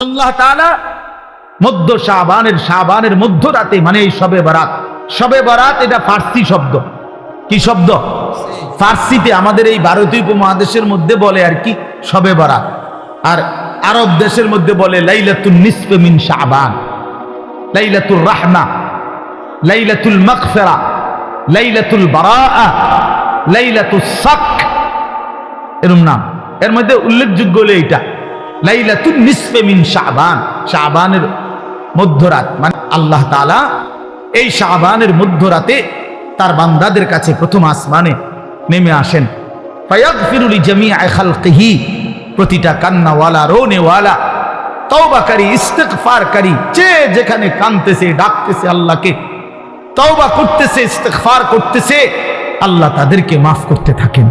আল্লাহ তাআলা মধ্য শাবানের মধ্যরাতে মানে এই শবে বরাত এটা ফার্সি শব্দ। কি শব্দ? ফার্সিতে আমাদের এই ভারতীয় উপমহাদেশের মধ্যে বলে আর কি শবে বরাত, আর আরব দেশের মধ্যে বলে লাইলাতুন নিসফে মিন শাবান, লাইলাতুল রাহমা, লাইলাতুল মাগফিরা, লাইলাতুল বারাআ, লাইলাতুস সাক, এরকম নাম। এর মধ্যে উল্লেখযোগ্য হলো এইটা লাইলাতুন নিসফে মিন শাবান, শাবানের মধ্যরাত। মানে আল্লাহ তাআলা এই শাবানের মধ্যরাতে তার বান্দাদের কাছে প্রথম আসমানে নেমে আসেন। ফায়াগফিরু লিজামিআ খালকিহি, প্রতিটা কান্নাওয়ালা রোনেওয়ালা তওবাকারী ইস্তিগফারকারী যে যেখানে কাঁদতেছে ডাকতেছে আল্লাহকে, তওবা করতেছে ইস্তিগফার করতেছে, আল্লাহ তাদেরকে মাফ করতে থাকেন।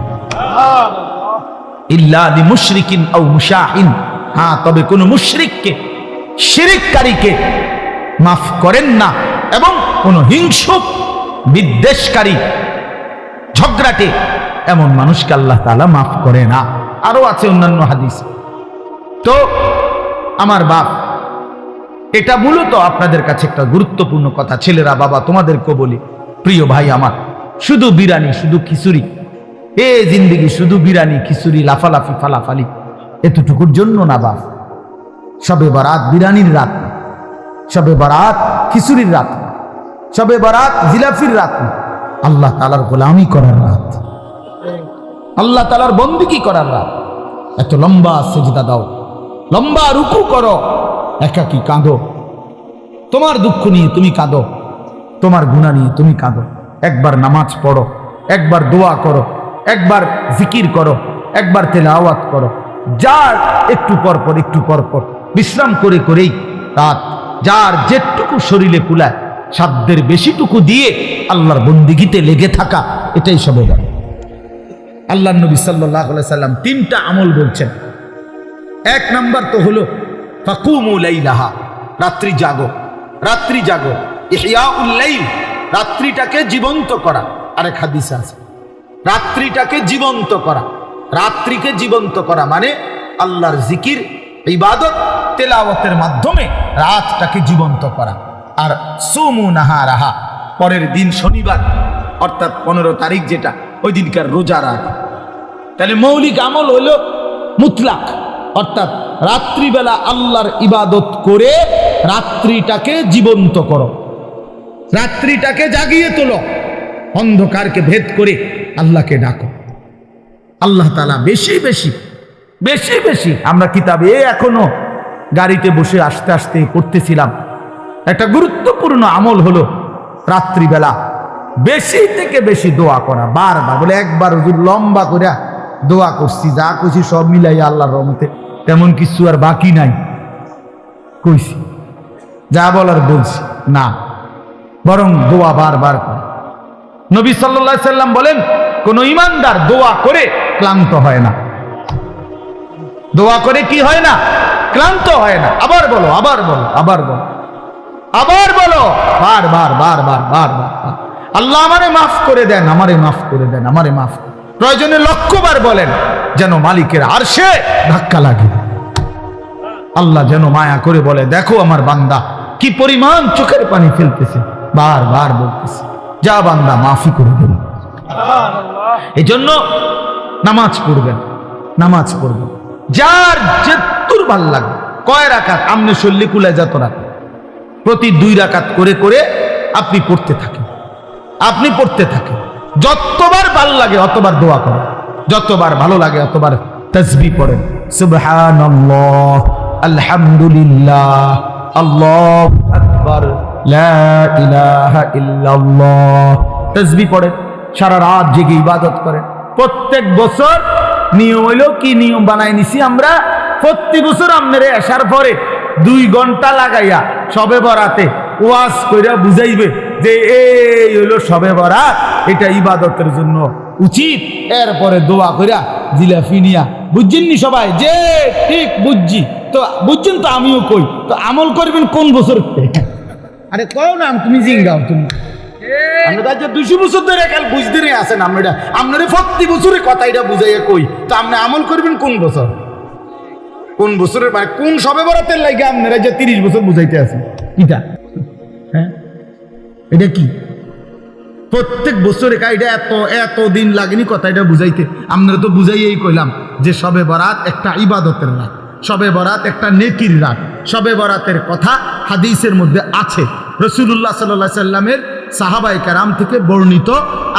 ইল্লা লিমুশরিকিন আও মুশাহিন, হ্যাঁ তবে কোন মুশরিককে শিরককারীকে মাফ করেন না, এবং কোন হিংসুক বিদ্বেষকারী ঝগড়াটে এমন মানুষকে আল্লাহ তাআলা মাফ করে না। আরো আছে অন্যান্য হাদিস। তো আমার বাপ, এটা মূলত আপনাদের কাছে একটা গুরুত্বপূর্ণ কথা। ছেলেরা বাবা তোমাদেরকে বলি, প্রিয় ভাই আমার, শুধু বিরানি শুধু খিচুড়ি, এ জিন্দেগি শুধু বিরানি খিচুড়ি লাফালাফি ফালাফালি এতটুকুর জন্য না বাপ। শবে বরাত বিরানির রাত না, শবে বরাত খিচুড়ির রাত না, শবে বরাত জিলাফির রাত না, আল্লাহ তাআলার গোলামি করার রাত, আল্লাহ তাআলার বন্দেগী করার রাত। এত লম্বা সেজদা দাও, লম্বা রুকু করো, একাকী কাঁদো, তোমার দুঃখ নিয়ে তুমি কাঁদো, তোমার গুনাহ নিয়ে তুমি কাঁদো। একবার নামাজ পড়ো, একবার দোয়া করো, একবার জিকির করো, একবার তেলাওয়াত করো। যার একটু পর পর বিশ্রাম করে করেই রাত, যার যেটুকু শরীরে কুলায় সাধ্যের বেশিটুকু দিয়ে আল্লাহর বন্দেগীতে লেগে থাকা, এটাই শবে বরাত। আল্লাহর নবী সাল্লাল্লাহু আলাইহি সাল্লাম তিনটা আমল বলছেন। এক নাম্বার তো হলো ফাকুমু লাইলাহা, রাত্রি জাগো, রাত্রি জাগো, ইহইয়াউল লাইল, রাত্রিটাকে জীবন্ত করা। আরেক হাদিসে আছে রাত্রিটাকে জীবন্ত করা, রাত্রিকে জীবন্ত করা মানে আল্লাহর জিকির ইবাদত তেলাওয়াতের মাধ্যমে রাতটাকে জীবন্ত করা। আর সুমু নাহারাহা, পরের দিন শনিবার অর্থাৎ 15 তারিখ যেটা, ওই দিনকার রোজা রাত। তাহলে মৌলিক আমল হলো মুতলাক, অর্থাৎ রাত্রিবেলা আল্লাহর ইবাদত করে রাত্রিটাকে জীবন্ত করো, রাত্রিটাকে জাগিয়ে তোলো, অন্ধকারকে ভেদ করে আল্লাহকে ডাকো। আল্লাহ তাআলা বেশি বেশি বেশি বেশি, আমরা কিতাবে এখনো গাড়িতে বসে আস্তে আস্তে পড়তেছিলাম, একটা গুরুত্বপূর্ণ আমল হলো রাত্রিবেলা বেশি থেকে বেশি দোয়া করা। বারবার বলে, একবার হুজুর লম্বা করে দোয়া করছি, যা কইছি সব মিলাই আল্লাহর রহমতে তেমন কিছু আর বাকি নাই, কইছি যা বলার বলছি না, বরং দোয়া বারবার করে। নবী সাল্লাল্লাহু আলাইহি সাল্লাম বলেন, কোন ঈমানদার দোয়া করে ক্লান্ত হয় না, দোয়া করে কি হয় না? ক্লান্ত হয় না। আবার বলো, আবার বলো, আবার বলো, আবার বলো, বারবার বারবার বারবার, আল্লাহ আমারে মাফ করে দেন, আমারে মাফ করে দেন, আমারে মাফ। প্রয়োজনে লক্ষবার বলেন, যেন মালিকের আরশে ধাক্কা লাগে। আল্লাহ যেন মায়া করে বলে, দেখো আমার বান্দা কি পরিমাণ চোখের পানি ফেলতেছে, বারবার বলতেছে, যা বান্দা মাফি করে দেন। এজন্য নামাজ পড়বেন, নামাজ পড়বেন, যার যেতুর ভাল লাগে। কয় রাকাত? আমনে শল্লি কুলা যত রাকাত, প্রতি 2 রাকাত করে করে আপনি পড়তে থাকেন, আপনি পড়তে থাকেন। যতবার ভাল লাগে অতবার দোয়া করেন, যতবার ভালো লাগে অতবার তাসবিহ পড়েন, সুবহানাল্লাহ, আলহামদুলিল্লাহ, আল্লাহু আকবার, লা ইলাহা ইল্লাল্লাহ, তাসবিহ পড়েন। সারা রাত জেগে ইবাদত করেন। প্রত্যেক বছর নিয়ম হইল কি, নিয়ম বানাই নিছি আমরা, প্রতি বছর আপনারা আসার পরে 2 ঘন্টা লাগাইয়া শবে বরাতে ওয়াজ কইরা বুঝাইবে যে এই হইল শবে বরাত, এটা ইবাদতের জন্য উচিত। এরপরে দোয়া কইরা জিলাফি নিয়া, বুঝছেন নি সবাই? যে ঠিক বুঝছি তো, বুঝছেন তো, আমিও কই তো, আমল করবেন কোন বছর? আরে কও না, তুমি জিঙ্গাও, তুমি আমরা 200 বছর ধরে কাল বুঝতে নিয়ে আসেন, আমরা আপনারা প্রতি বছরে কথা এটা বুঝাইয়া কই, তো আপনি আমল করবেন কোন বছর? কোন বছরের কোন সবে বরাতের লাগে আপনারা যে 30 বছর বুঝাইতে আছেন এটা? হ্যাঁ, এটা কি প্রত্যেক বছরে এটা এত দিন লাগেনি কথা এটা বুঝাইতে? আপনারা তো বুঝাইয়েই কইলাম যে সবে বরাত একটা ইবাদতের রাত, সবে বরাত একটা নেকির রাত। সবে বরাতের কথা হাদিসের মধ্যে আছে, রাসূলুল্লাহ সাল্লাল্লাহু আলাইহি সাল্লামের সাহাবায়ে কেরাম থেকে বর্ণিত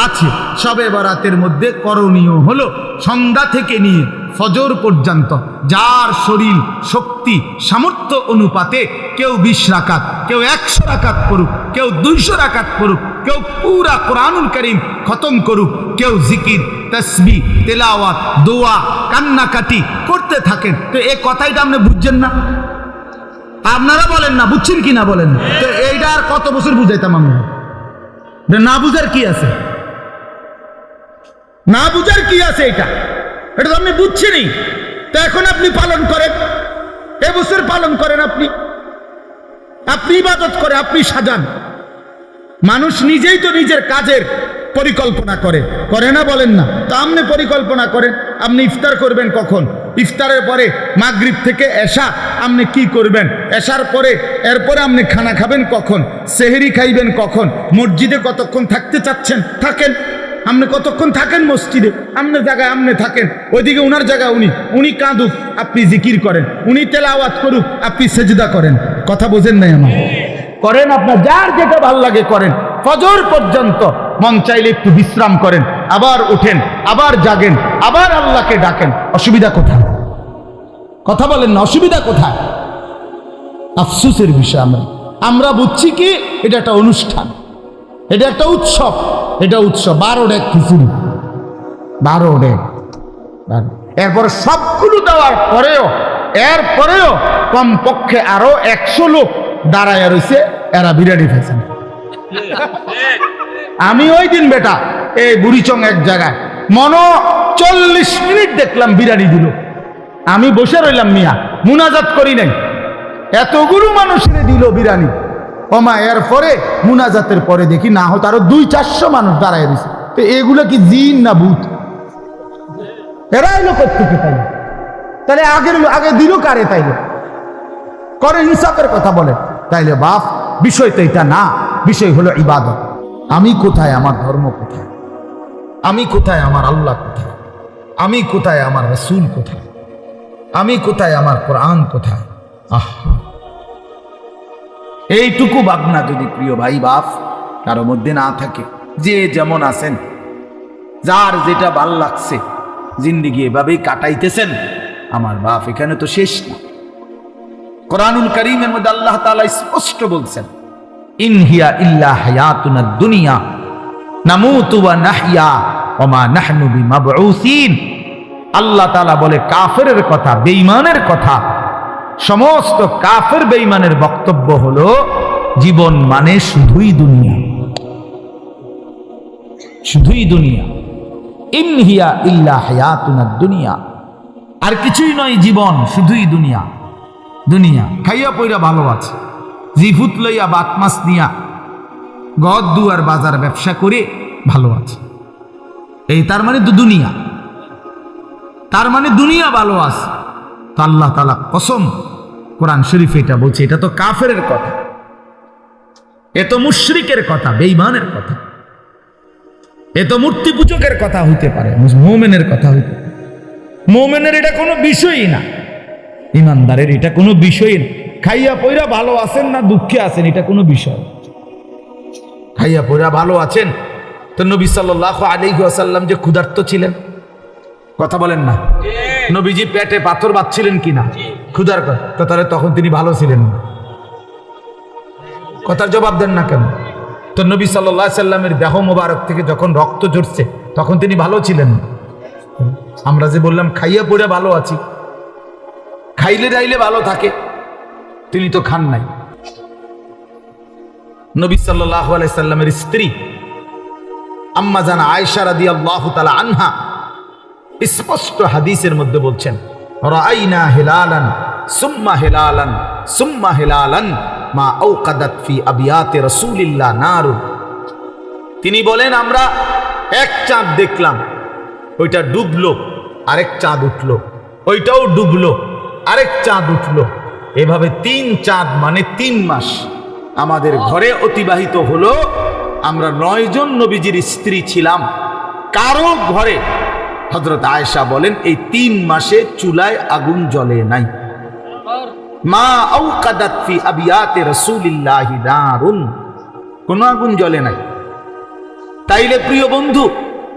আছে। সবে বরাতের মধ্যে করণীয় হলো সন্ধ্যা থেকে নিয়ে ফজর পর্যন্ত যার শরীর শক্তি সামর্থ্য অনুপাতে কেউ 20 রাকাত, কেউ 100 রাকাত করুক, কেউ 200 রাকাত করুক, কেউ পুরা কোরআনুল কারীম খতম করুক, কেউ জিকির তাসবিহ তেলাওয়াত দোয়া কান্নাকাটি করতে থাকেন। তো এই কথাইটা আপনি বুঝছেন না? আপনারা বলেন না, বুঝছেন কি না বলেন না? তো এইটা আর কত বছর বুঝাইতাম আমরা? না বুঝার কি আছে? না বুঝার কি আছে? এটা তো আপনি বুঝছেনই, তো এখন আপনি পালন করেন, এবছর পালন করেন, আপনি ইবাদত করে আপনি সাজান। মানুষ নিজেই তো নিজের কাজের পরিকল্পনা করে না, বলেন না? তো আপনি পরিকল্পনা করেন, আপনি ইফতার করবেন কখন, ইফতারের পরে মাগরিব থেকে এশা আপনি কি করবেন, এশার পরে এরপরে আপনি খানা খাবেন কখন, সেহরি খাইবেন কখন, মসজিদে কতক্ষণ থাকতে চাচ্ছেন থাকেন, আপনি কতক্ষণ থাকেন মসজিদে, আপনার জায়গায় আপনি থাকেন, ওইদিকে উনার জায়গায় উনি কাঁদুক আপনি জিকির করেন, উনি তেলাওয়াত করুক আপনি সেজদা করেন। কথা বোঝেন নাই আমার? করেন, আপনার যার যেটা ভালো লাগে করেন। ফজর পর্যন্ত মন চাইলে একটু বিশ্রাম করেন, আবার উঠেন, আবার জাগেন, আবার আল্লাহকে ডাকেন। অসুবিধা কোথায়? কথা বলেন না, অসুবিধা কোথায়? আফসোসের বিষয় আমরা বুঝছি কি এটা একটা অনুষ্ঠান, এটা একটা উৎসব, এটা উৎসব। 12 ডেক খিচুড়ি, 12 ডেক, এরপরে সবগুলো দেওয়ার পরেও এরপরেও কমপক্ষে আরো 100 লোক দাঁড়ায় রয়েছে, এরা বিরিয়ানি খাইছেন। আমি ওই দিন বেটা এই বুড়িচং এক জায়গায় 40 মিনিট দেখলাম বিরিয়ানি দিল, আমি বসে রইলাম, মিয়া মুনাজাত করি নাই, এতগুলো মানুষের দিল বিরিয়ানি। ওমা এরপরে মুনাজাতের পরে দেখি না হতো আরো 200-400 মানুষ দাঁড়ায় রয়েছে। তো এগুলো কি জিন না ভূত? এরা এলো কোথেকে? তাহলে আগে দিল কারে? তাইলে করে ইনসাফের কথা বলে। তাইলে বাপ বিষয় তো এটা না, বিষয় হলো ইবাদত। আমি কোথায়, আমার ধর্ম কোথায়, আমি কোথায়, আমার আল্লাহ কোথায়, আমি কোথায়, আমার রাসূল কোথায়, আমি কোথায়, আমার কোরআন কোথায়? এইটুকু ভাবনা যদি প্রিয় ভাই বাপ কারো মধ্যে না থাকে, যে যেমন আছেন, যার যেটা ভাল লাগছে জিন্দেগি এভাবেই কাটাইতেছেন, আমার বাপ এখানে তো শেষ না। কোরআনুল কারীমের মধ্যে আল্লাহ তাআলা স্পষ্ট বলছেন, ইন হিয়া ইল্লা হায়াতুনা দুনিয়া নামুতু ওয়া নাহইয়া ওয়া মা নাহনু বিমাবউসিন। আল্লাহ তাআলা বলে কাফেরের কথা, বেঈমানের কথা, সমস্ত কাফের বেঈমানের বক্তব্য হলো জীবন মানে শুধুই দুনিয়া, শুধুই দুনিয়া। ইন হিয়া ইল্লা হায়াতুনা দুনিয়া, আর কিছুই নয় জীবন, শুধুই দুনিয়া। দুনিয়া খাইয়া পইরা ভালো আছে, জিফুত লইয়া বাত মাছ নিয়া গদ দুয়ার বাজার ব্যবসা করে ভালো আছে, এই তার মানে তো দুনিয়া, তার মানে দুনিয়া ভালো আছে। তো আল্লাহ তাআলা কসম কোরআন শরীফে এটা বলছে, এটা তো কাফেরের কথা, এ তো মুশরিকের কথা, বেঈমানের কথা, এ তো মূর্তি পূজকের কথা হইতে পারে, মুমিনের কথা হইতে পারে। মুমিনের এটা কোনো বিষয়ই না, ইমানদারের এটা কোনো বিষয় না। খাইয়া পয়রা ভালো আছেন না দুঃখে আছেন, এটা কোনো বিষয়। খাইয়া পয়রা ভালো আছেন, তো নবী সাল্লাল্লাহু আলাইহি ওয়াসাল্লাম যে ক্ষুধার্ত ছিলেন, কথা বলেন না? নবীজি পেটে পাথর বাঁধছিলেন কিনা ক্ষুধার কথারে, তখন তিনি ভালো ছিলেন না? কথার জবাব দেন না কেন? তো নবী সাল্লাল্লাহু আলাইহি সাল্লামের দেহ মোবারক থেকে যখন রক্ত ঝরছে তখন তিনি ভালো ছিলেন না? আমরা যে বললাম খাইয়া পড়ে ভালো আছি, খাইলে দাইলে ভালো থাকে, তিনি তো খান নাই। নবী সাল্লাল্লাহু আলাইহি সাল্লামের স্ত্রী আম্মা জান আয়েশা রাদিয়াল্লাহু তাআলা আনহা স্পষ্ট হাদিসের মধ্যে বলছেন, রাআইনা হিলালান সুম্মা হিলালান সুম্মা হিলালান মা আওকাদাত ফি আবিয়াতি রাসূলিল্লাহ নারুন। তিনি বলেন আমরা এক চাঁদ দেখলাম, ওইটা ডুবলো, আরেক চাঁদ উঠলো, ওইটাও ডুবলো, আরেক চাঁদ উঠলো, এভাবে 3 চাঁদ মানে 3 মাস আমাদের ঘরে অতিবাহিত হলো। আমরা 9 জন নবীজির স্ত্রী ছিলাম। কারো ঘরে, হযরত আয়েশা বলেন, এই 3 মাসে চুলায় আগুন জ্বলে নাই। মা আওকাদাত ফি আবিয়াতি রাসূলিল্লাহি নারুন, কোন আগুন জ্বলে নাই। তাইলে প্রিয় বন্ধু,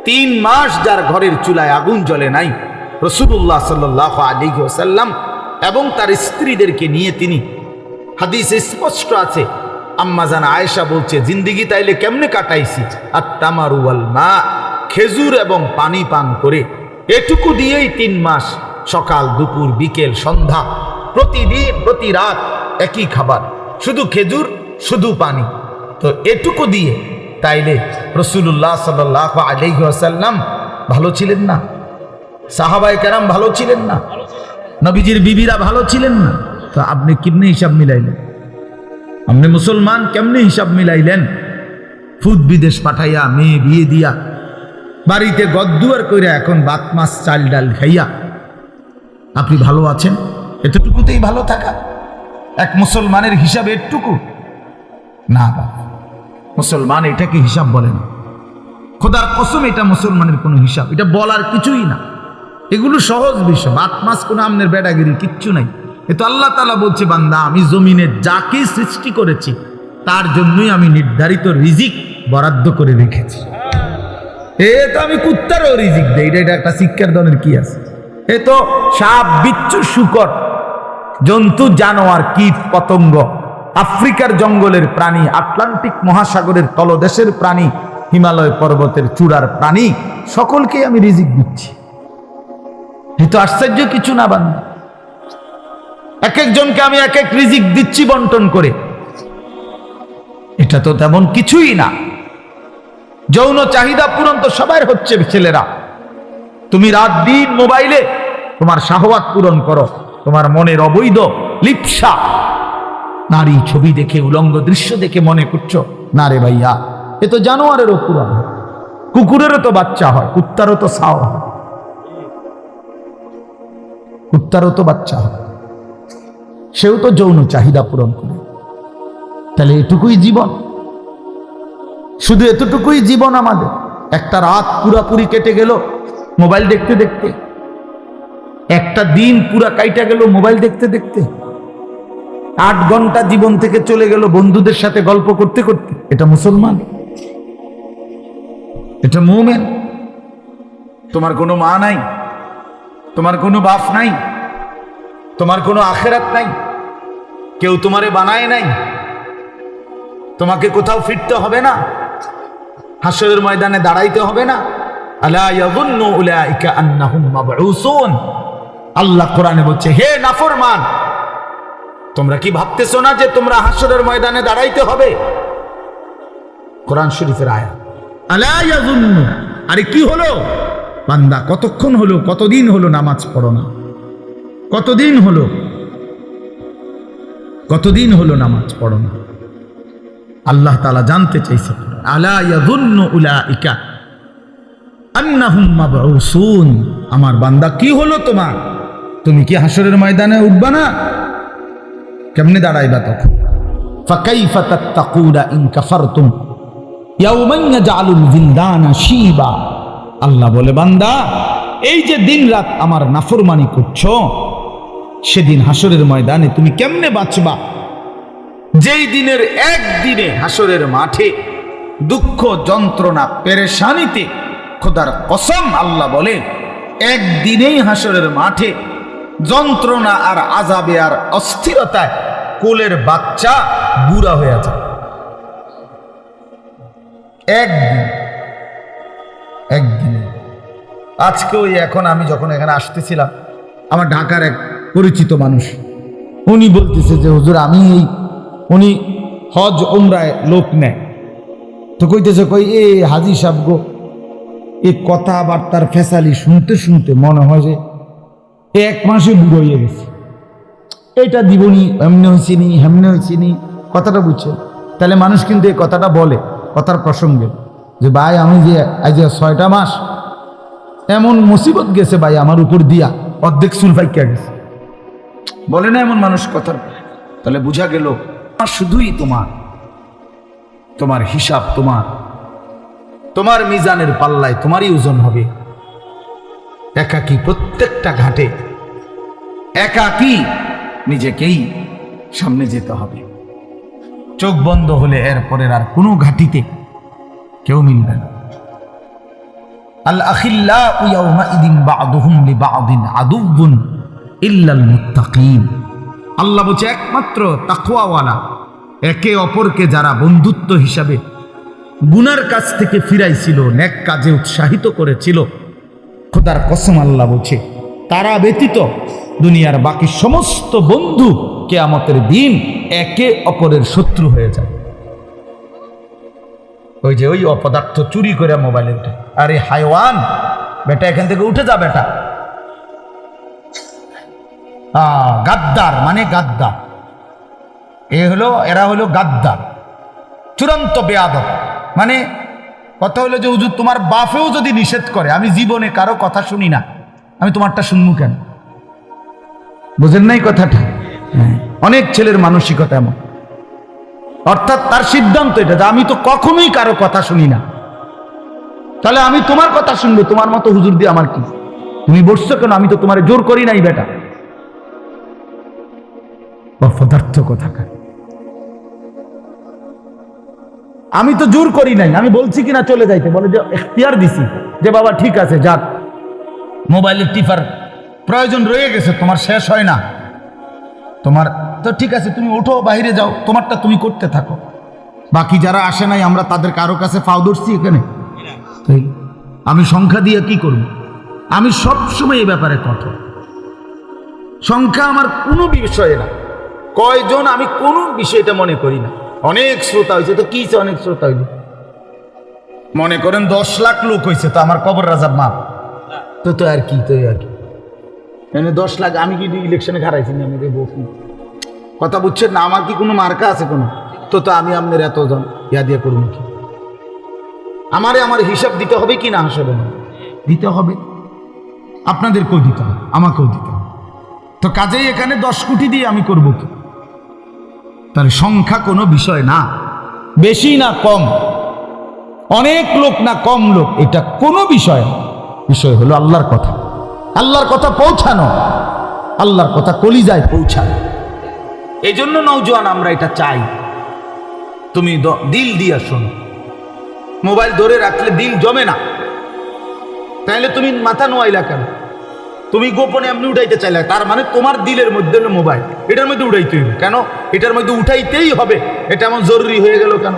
3 মাস যার ঘরের চুলায় আগুন জ্বলে নাই, রাসূলুল্লাহ সাল্লাল্লাহু আলাইহি ওয়াসাল্লাম এবং তার স্ত্রীদেরকে নিয়ে তিনি, হাদিসে স্পষ্ট আছে, আম্মা জান আয়েশা বলছে, জিন্দেগি তাইলে কেমনে কাটাইছি, আত-তামারু ওয়াল মা, খেজুর এবং পানি পান করে, এটুকু দিয়েই 3 মাস, সকাল দুপুর বিকেল সন্ধ্যা, প্রতিদিন প্রতি রাত একই খাবার, শুধু খেজুর শুধু পানি। তো এটুকু দিয়ে তাইলে রাসূলুল্লাহ সাল্লাল্লাহু আলাইহি ওয়াসাল্লাম ভালো ছিলেন না? সাহাবায়ে কেরাম ভালো ছিলেন না? নবীজির বিবিরা ভালো ছিলেন না? তো আপনি কেমনে হিসাব মিলাইলেন? আপনি মুসলমান কেমনে হিসাব মিলাইলেন? ফুদ বিদেশ পাঠাইয়া, মেয়ে বিয়ে দিয়া, বাড়িতে গদ্দুয়ার কইরা, এখন ভাত মাছ চাল ডাল খাইয়া আপনি ভালো আছেন? এতটুকুতেই ভালো থাকা এক মুসলমানের হিসাব? এটুকু না বাবা, মুসলমান এটাকে হিসাব বলে না। খোদার কসম, এটা মুসলমানের কোনো হিসাব, এটা বলার কিছুই না। এগুলো সহজ বিষয়, ভাত মাছ কোনো আমনের বেড়াগিরি কিচ্ছু নাই। এ তো আল্লাহ তাআলা বলছে, বান্দা আমি জমিনে যাকে সৃষ্টি করেছি তার জন্যই আমি নির্ধারিত রিজিক বরাদ্দ করে রেখেছি। এ তো আমি কুত্তারও রিজিক দেই, এটা একটা শিক্ষার দলের কি আছে? এ তো সাপ বিচ্ছু শুকর জন্তু জানোয়ার কীট পতঙ্গ, আফ্রিকার জঙ্গলের প্রাণী, আটলান্টিক মহাসাগরের তলদেশের প্রাণী, হিমালয় পর্বতের চূড়ার প্রাণী, সকলকে আমি রিজিক দিচ্ছি। এ তো আশ্চর্য কিছু না বান্দা, এক একজনকে আমি এক এক রিজিক দিচ্ছি বন্টন করে। এটা তো তেমন কিছুই না। যৌন চাহিদা পূরণ তো সবার হচ্ছে ছেলেরা। তুমি রাত দিন মোবাইলে তোমার শাহওয়াত পূরণ করো, তোমার মনের অবৈধ লিপ্সা, নারী ছবি দেখে, উলঙ্গ দৃশ্য দেখে মনে করছো না রে ভাইয়া, এ তো জানোয়ারেরও পূরণ হয়, কুকুরেরও তো বাচ্চা হয়, কুত্তারও তো ছাও হয়, কুত্তারও তো বাচ্চা হয়, সেও তো যৌন চাহিদা পূরণ করে। তাহলে এটুকুই জীবন, শুধু এতটুকুই জীবন আমাদের। একটা রাত পুরাপুরি কেটে গেল মোবাইল দেখতে দেখতে, একটা দিন পুরা কাইটা গেল মোবাইল দেখতে দেখতে, 8 ঘন্টা জীবন থেকে চলে গেল বন্ধুদের সাথে গল্প করতে করতে। এটা মুসলমান? এটা মুমিন? তোমার কোনো মা নাই, তোমার কোনো বাপ নাই, তোমার কোনো আখিরাত নাই, কেউ তোমারে বানায় নাই, তোমাকে কোথাও ফিরতে হবে না, হাসরের ময়দানে দাঁড়াইতে হবে না। আলা ইয়াযুন্নু উলাইকা আন্নাহুম মাবউসুন, আল্লাহ কোরআনে বলছে, হে নাফরমান, তোমরা কি ভাবতেছো না যে তোমরা হাসরের ময়দানে দাঁড়াইতে হবে? কোরআন শরীফের আয়াত। আলা ইয়াযুন্নু, আরে কি হলো বান্দা, কতক্ষণ হলো, কতদিন হলো নামাজ পড়ো না? কতদিন হলো, কতদিন হলো নামাজ পড়ো না? আল্লাহ তাআলা জানতে চাইছে, আলা ইয়াযুন্নু উলাইকা আন্নাহুম মাবউসুন, আমার বান্দা কি হলো তোমার? তুমি কি হাসরের ময়দানে উঠবা না? কেমনে দাঁড়াইবা তখন? ফাকাইফা তাত্তাকুনা ইন কাফারতুম ইয়াওমান ইয়াজআলুল বিলদানা শিবা, আল্লাহ বলে, বান্দা এই যে দিন রাত আমার নাফরমানি করছো, সেদিন হাসরের ময়দানে তুমি কেমনে বাঁচবা? যেই দিনের একদিনে হাসরের মাঠে দুঃখ যন্ত্রণা পেরেশানিতে, খোদার কসম আল্লাহ বলে, একদিনেই হাসরের মাঠে যন্ত্রণা আর আযাবে আর অস্থিরতায় কোলের বাচ্চা বুড়া হয়ে যায়। একদিনে। আজকে ওই এখন আমি যখন এখানে আসতেছিলাম, আমার ঢাকার এক পরিচিত মানুষ, উনি বলতেছে যে হুজুর আমি উনি হজ উমরায় লোক নেয়, তো কইতেছে, কই এ হাজি সাহেব গো, এই কথাবার্তার ফেসালি শুনতে শুনতে মনে হয় যে 1 মাসে বুড়ো হয়ে গেছে, এটা দিবনি, এমনি হয়েছি নি, হেমনে হয়েছি নি, কথাটা বুঝছে। তাহলে মানুষ কিন্তু এই কথাটা বলে কথার প্রসঙ্গে, যে ভাই আমি যে আজ 6টা মাস এমন মুসিবত গেছে ভাই আমার উপর দিয়া, অর্ধেক চুল পাইকা গেছে, বলে না এমন মানুষ কথা। তাহলে বোঝা গেল শুধুই তোমার হিসাব তোমার মিজানের পাল্লায় তোমারই ওজন হবে। একাকী প্রত্যেকটা ঘাটে একাকী নিজেকেই সামনে যেতে হবে। চোখ বন্ধ হলে এরপরের আর কোনো ঘাটিতে কেউ মিলবে না। আল আখিল্লাউ ইয়াউমাইদিন বা'দুহুম লিবা'দিন আদুউন ইল্লাল মুত্তাকিন। আল্লাহ বলছে একমাত্র তাকওয়াওয়ালা একে অপরকে যারা বন্ধুত্ব হিসাবে গুনার কাছ থেকে ফিরাইছিল, নেক কাজে উৎসাহিত করেছিল, খোদার কসম আল্লাহ বলছে তারা ব্যতীত দুনিয়ার বাকি সমস্ত বন্ধু কিয়ামতের দিন একে অপরের শত্রু হয়ে যায়। ওই যে ওই অপদার্থ চুরি করে মোবাইলে উঠে, আরে হায়ওয়ান বেটা এখান থেকে উঠে যা বেটা। গাদ্দার মানে গাদ্দার, এরা হলো গাদ্দার, চূড়ান্ত বেয়াদব। মানে কথা হলো যে হুজুর তোমার বাপেও যদি নিষেধ করে, আমি জীবনে কারো কথা শুনি না, আমি তোমারটা শুনবো কেন? বুঝেন নাই কথাটা? অনেক ছেলের মানসিকতা এমন, অর্থাৎ তার সিদ্ধান্ত এটা যে আমি তো কখনোই কারো কথা শুনি না, তাহলে আমি তোমার কথা শুনবো, তোমার মতো হুজুর দিয়ে আমার কি? তুমি বসছো কেন? আমি তো তোমার জোর করি নাই বেটা। অপদার্থ কোথাকার, আমি তো জোর করি নাই, আমি বলছি কিনা চলে যাইতে, বলে যে এখতিয়ার দিছি যে বাবা ঠিক আছে যাক, মোবাইলের টিপার প্রয়োজন রয়ে গেছে, তোমার শেষ হয় না, তোমার তো ঠিক আছে, তুমি ওঠো বাইরে যাও, তোমারটা তুমি করতে থাকো। বাকি যারা আসে নাই আমরা তাদের কারো কাছে ফাও ধরছি এখানে? আমি সংখ্যা দিয়ে কি করব? আমি সবসময় এই ব্যাপারে কঠোর। সংখ্যা আমার কোনো বিষয়ে না, কয়জন আমি কোনো বিষয়টা মনে করি না। অনেক শ্রোতা হয়েছে তো কি, অনেক শ্রোতা হইল, মনে করেন 10 লাখ লোক হয়েছে তো আমার কবর রাজাব মাপ তো আর কি, তো আর কি 10 লাখ। আমি কি ইলেকশনে হারাইছি না? আমি বসি কথা বুঝছেন না? আমার কি কোনো মার্কা আছে কোনো? তো আমি আপনার এতজন ইয়া দিয়ে করুন কি? আমার হিসাব দিতে হবে কি না? আসলে দিতে হবে, আপনাদেরকেও দিতে হবে, আমাকেও দিতে হবে। তো কাজেই এখানে 10 কোটি দিয়ে আমি করব কি? তাহলে সংখ্যা কোনো বিষয় না, বেশি না কম, অনেক লোক না কম লোক, এটা কোনো বিষয় না। বিষয় হলো আল্লাহর কথা, আল্লাহর কথা পৌঁছানো, আল্লাহর কথা কলিজায় পৌঁছানো। এই জন্য নওজোয়ান আমরা এটা চাই, তুমি দিল দিয়া শোনো। মোবাইল ধরে রাখলে দিল জমে না, তাহলে তুমি মাথা নোয়াইলা কেন? তুমি গোপনে এমনি উঠাইতে চাইলে, তার মানে তোমার দিলের মধ্যে মোবাইল, এটার মধ্যে উঠাইতে হইবে কেন? এটার মধ্যে উঠাইতেই হবে, এটা এমন জরুরি হয়ে গেল কেন?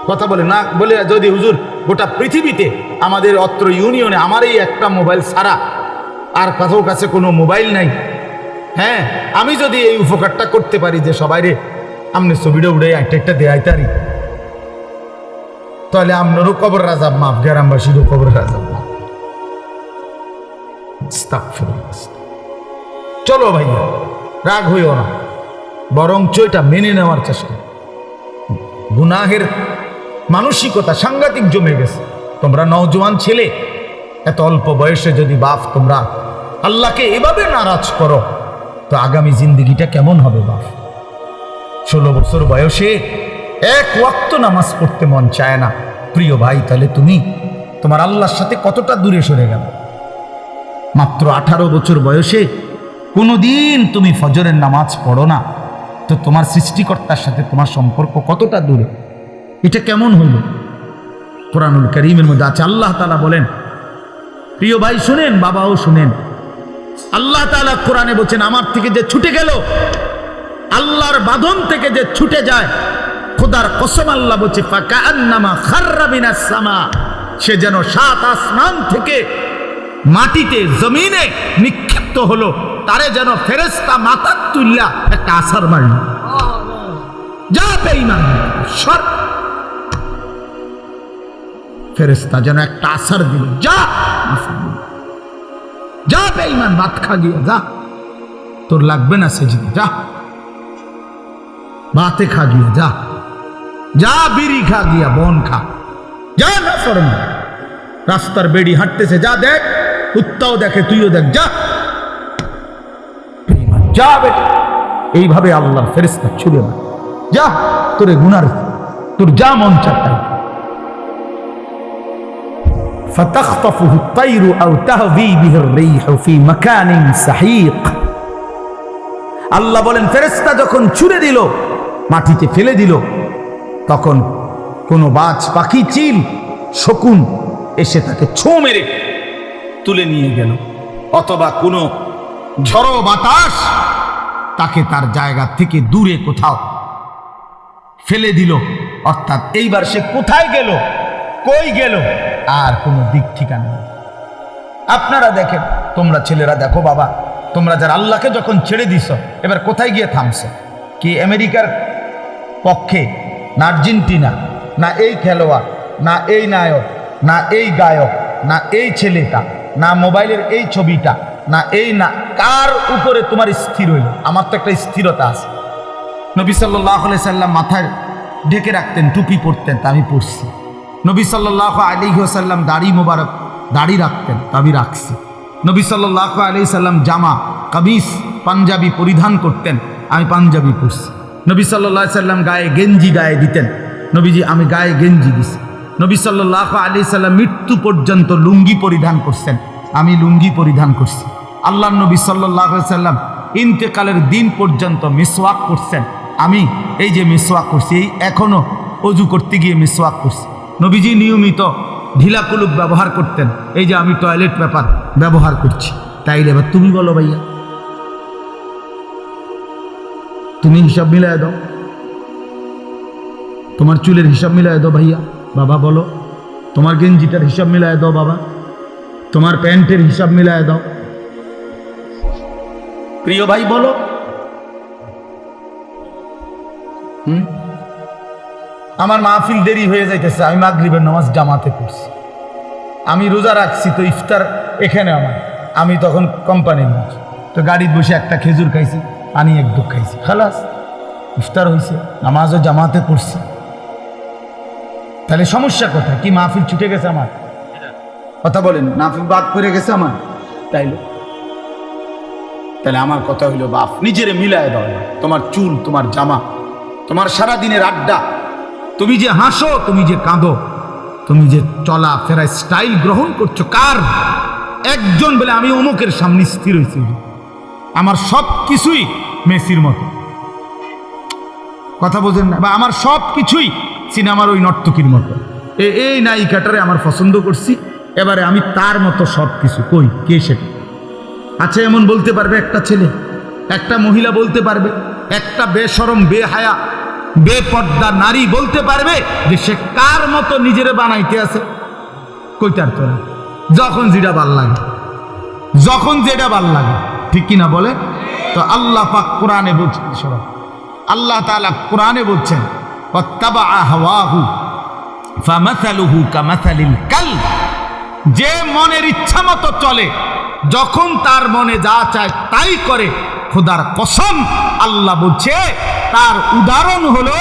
কথা বলে না বলে যদি হুজুর গোটা পৃথিবীতে আমাদের অত্র ইউনিয়নে আমার এই একটা মোবাইল ছাড়া আর কারো কাছে কোনো মোবাইল নাই, হ্যাঁ, আমি যদি এই উপকারটা করতে পারি যে সবাই রে আমনে ছবিটা উড়ে একটা দেয়াইতারি, তাহলে আপনারও কবর রাজাব মাফ, গ্রামবাসীরও কবর রাজাব মাফ। চলো ভাইয়া, রাগ হইও না, বরঞ্চ এটা মেনে নেওয়ার চেষ্টা। গুনাহের মানসিকতা সাংঘাতিক জমে গেছে। তোমরা নওজোয়ান ছেলে, এত অল্প বয়সে যদি বাপ তোমরা আল্লাহকে এভাবে নারাজ করো, তো আগামী জিন্দেগিটা কেমন হবে বাপ? 16 বছর বয়সে এক ওয়াক্ত নামাজ পড়তে মন চায় না, প্রিয় ভাই, তাহলে তুমি তোমার আল্লাহর সাথে কতটা দূরে সরে গেল? মাত্র 18 বছর বয়সে কোনোদিন তুমি ফজরের নামাজ পড়ো না, তো তোমার সৃষ্টিকর্তার সাথে তোমার সম্পর্ক কতটা দূরে? এটা কেমন হইল? কোরআনুল কারীমের মধ্যে আছে, আল্লাহ তাআলা বলেন, প্রিয় ভাই শুনেন, বাবাও শুনেন, আল্লাহ তাআলা কোরআনে বলছেন, আমার থেকে যে ছুটে গেল, আল্লাহর বাঁধন থেকে যে ছুটে যায়, খোদার কসম আল্লাহ বলছে, ফাকান্নামা খাররা মিনাস সামা, সে যেন 7 আসমান থেকে মাটিতে জমিনে নিক্ষিপ্ত হলো, তারে যেন ফেরেশতা মাথা তুল্লা একটা আছার মারল। যা বেঈমান, সর, ফেরেশতা যেন একটা আছার দিল, যা বেঈমান, ভাত খা গিয়া যা, তোর লাগবে না সেজদা, যা ভাতে খা গিয়া, যা যা বিড়ি খা গিয়া, বন খা, যা না ফরমান। রাস্তার বেড়ি হাঁটতেছে, যা দেখ, কুত্তাও দেখে, তুইও দেখ, যা। যা বেটা। এইভাবে আল্লাহর ফেরেশতা ছুড়ে মারে, যা তোরে গুনার, তোর যা মন চায় তাই। فَتَخْطَفُهُ الطَّيْرُ أَوْ تَهْوِي بِهِ الرِّيحُ فِي مَكَانٍ سَحِيقٍ। আল্লাহ বলেন ফেরেশতা যখন ছুড়ে দিল, মাটিতে ফেলে দিল, তখন কোনো বাজ পাখি, চিল, শকুন এসে তাকে ছো মেরে তুলে নিয়ে গেল, অথবা কোনো ঝড়ো বাতাস তাকে তার জায়গা থেকে দূরে কোথাও ফেলে দিল। অর্থাৎ এইবার সে কোথায় গেল, কই গেল, আর কোনো দিক ঠিকানা নেই। আপনারা দেখেন, তোমরা ছেলেরা দেখো বাবা, তোমরা যারা আল্লাহকে যখন ছেড়ে দিছ, এবার কোথায় গিয়ে থামছে? কি আমেরিকার পক্ষে, না আর্জেন্টিনা, না এই খেলোয়াড়, না এই নায়ক, না এই গায়ক, না এই ছেলেটা, না মোবাইলের এই ছবিটা, না এই, না কার উপরে তোমার স্থির হইল? আমার তো একটা স্থিরতা আছে। নবী সাল্লাল্লাহু আলাইহি সাল্লাম মাথায় ঢেকে রাখতেন, টুপি পরতেন, তা আমি পরছি। নবী সাল্লাল্লাহু আলাইহি ওয়াসাল্লাম দাড়ি মোবারক, দাড়ি রাখতেন, তা আমি রাখছি। নবী সাল্লাল্লাহু আলাইহি সাল্লাম জামা, কামিজ, পাঞ্জাবি পরিধান করতেন, আমি পাঞ্জাবি পরছি। নবী সাল্লাল্লাহু আলাইহি সাল্লাম গায়ে গেঞ্জি গায়ে দিতেন, নবীজি আমি গায়ে গেঞ্জি দিছি। নবী সাল্লাল্লাহু আলাইহি সাল্লাম মৃত্যু পর্যন্ত লুঙ্গি পরিধান করছেন, আমি লুঙ্গি পরিধান করছি। আল্লাহর নবী সাল্লাল্লাহু আলাইহি সাল্লাম ইন্তেকালের দিন পর্যন্ত মিসওয়াক করছেন, আমি এই যে মিসওয়াক করছি, এই এখনো অজু করতে গিয়ে মিসওয়াক করছি। নবীজি নিয়মিত ঢিলা কুলুপ ব্যবহার করতেন, এই যে আমি টয়লেট পেপার ব্যবহার করছি। তাইলে এবার তুমি বলো ভাইয়া, তুমি হিসাব মিলায় দাও, তোমার চুলের হিসাব মিলায় দাও ভাইয়া। বাবা বলো, তোমার গেঞ্জিটার হিসাব মিলায় দাও বাবা, তোমার প্যান্টের হিসাব মিলায় দাও। প্রিয় ভাই বলো, আমার মাহফিল দেরি হয়ে যাইতেছে, আমি মাগরিবের নামাজ জামাতে পড়ছি, আমি রোজা রাখছি, তো ইফতার এখানে আমার, আমি তখন কোম্পানির মানুষ, তো গাড়িতে বসে একটা খেজুর খাইছি, পানি এক দুঃখ খাইছি, খালাস ইফতার হয়েছে, নামাজও জামাতে পড়ছি। তাহলে সমস্যা কোথায়? কি মাহফিল ছুটে গেছে আমার? কথা বলেন, মাহফিল বাদ করে গেছে আমার? তাহলে আমার কথা হইলো, বাপ নিজেরে মিলায় দাও। তোমার চুল, তোমার জামা, তোমার সারাদিনের আড্ডা, তুমি যে হাসো, তুমি যে কাঁদো, তুমি যে চলা ফেরায় স্টাইল গ্রহণ করছো, কার? একজন বলে আমি অমুকের সামনে স্থির হয়েছি, আমার সব কিছুই মেসির মতো, কথা বোঝেন না? বা আমার সব কিছুই সিনেমার ওই নর্তকীর মতো, এই নায়িকাটারে আমার পছন্দ করছি, এবারে আমি তার মতো সব কিছু। কই, কে সেটা? আচ্ছা, এমন বলতে পারবে একটা ছেলে, একটা মহিলা বলতে পারবে, একটা বেশরম, বেহায়া, বেপর্দা নারী বলতে পারবে যে সে কার মতো নিজেরে বানাইতে আছে? কইটার তো না। যখন যেটা ভাল লাগে, যখন যেটা ভাল লাগে, ঠিক কিনা বলে? তো আল্লাহ পাক কোরআনে বলছেন, আল্লাহ তাআলা কোরআনে বলছেন, ওয়াত্তাবাআ হাওয়াহু ফামাসালুহু কামাসালিল কালব, যে মনের ইচ্ছা মতো চলে, যখন তার মনে যা চায় তাই করে, খোদার কসম আল্লাহ বলছে তার উদাহরণ হলো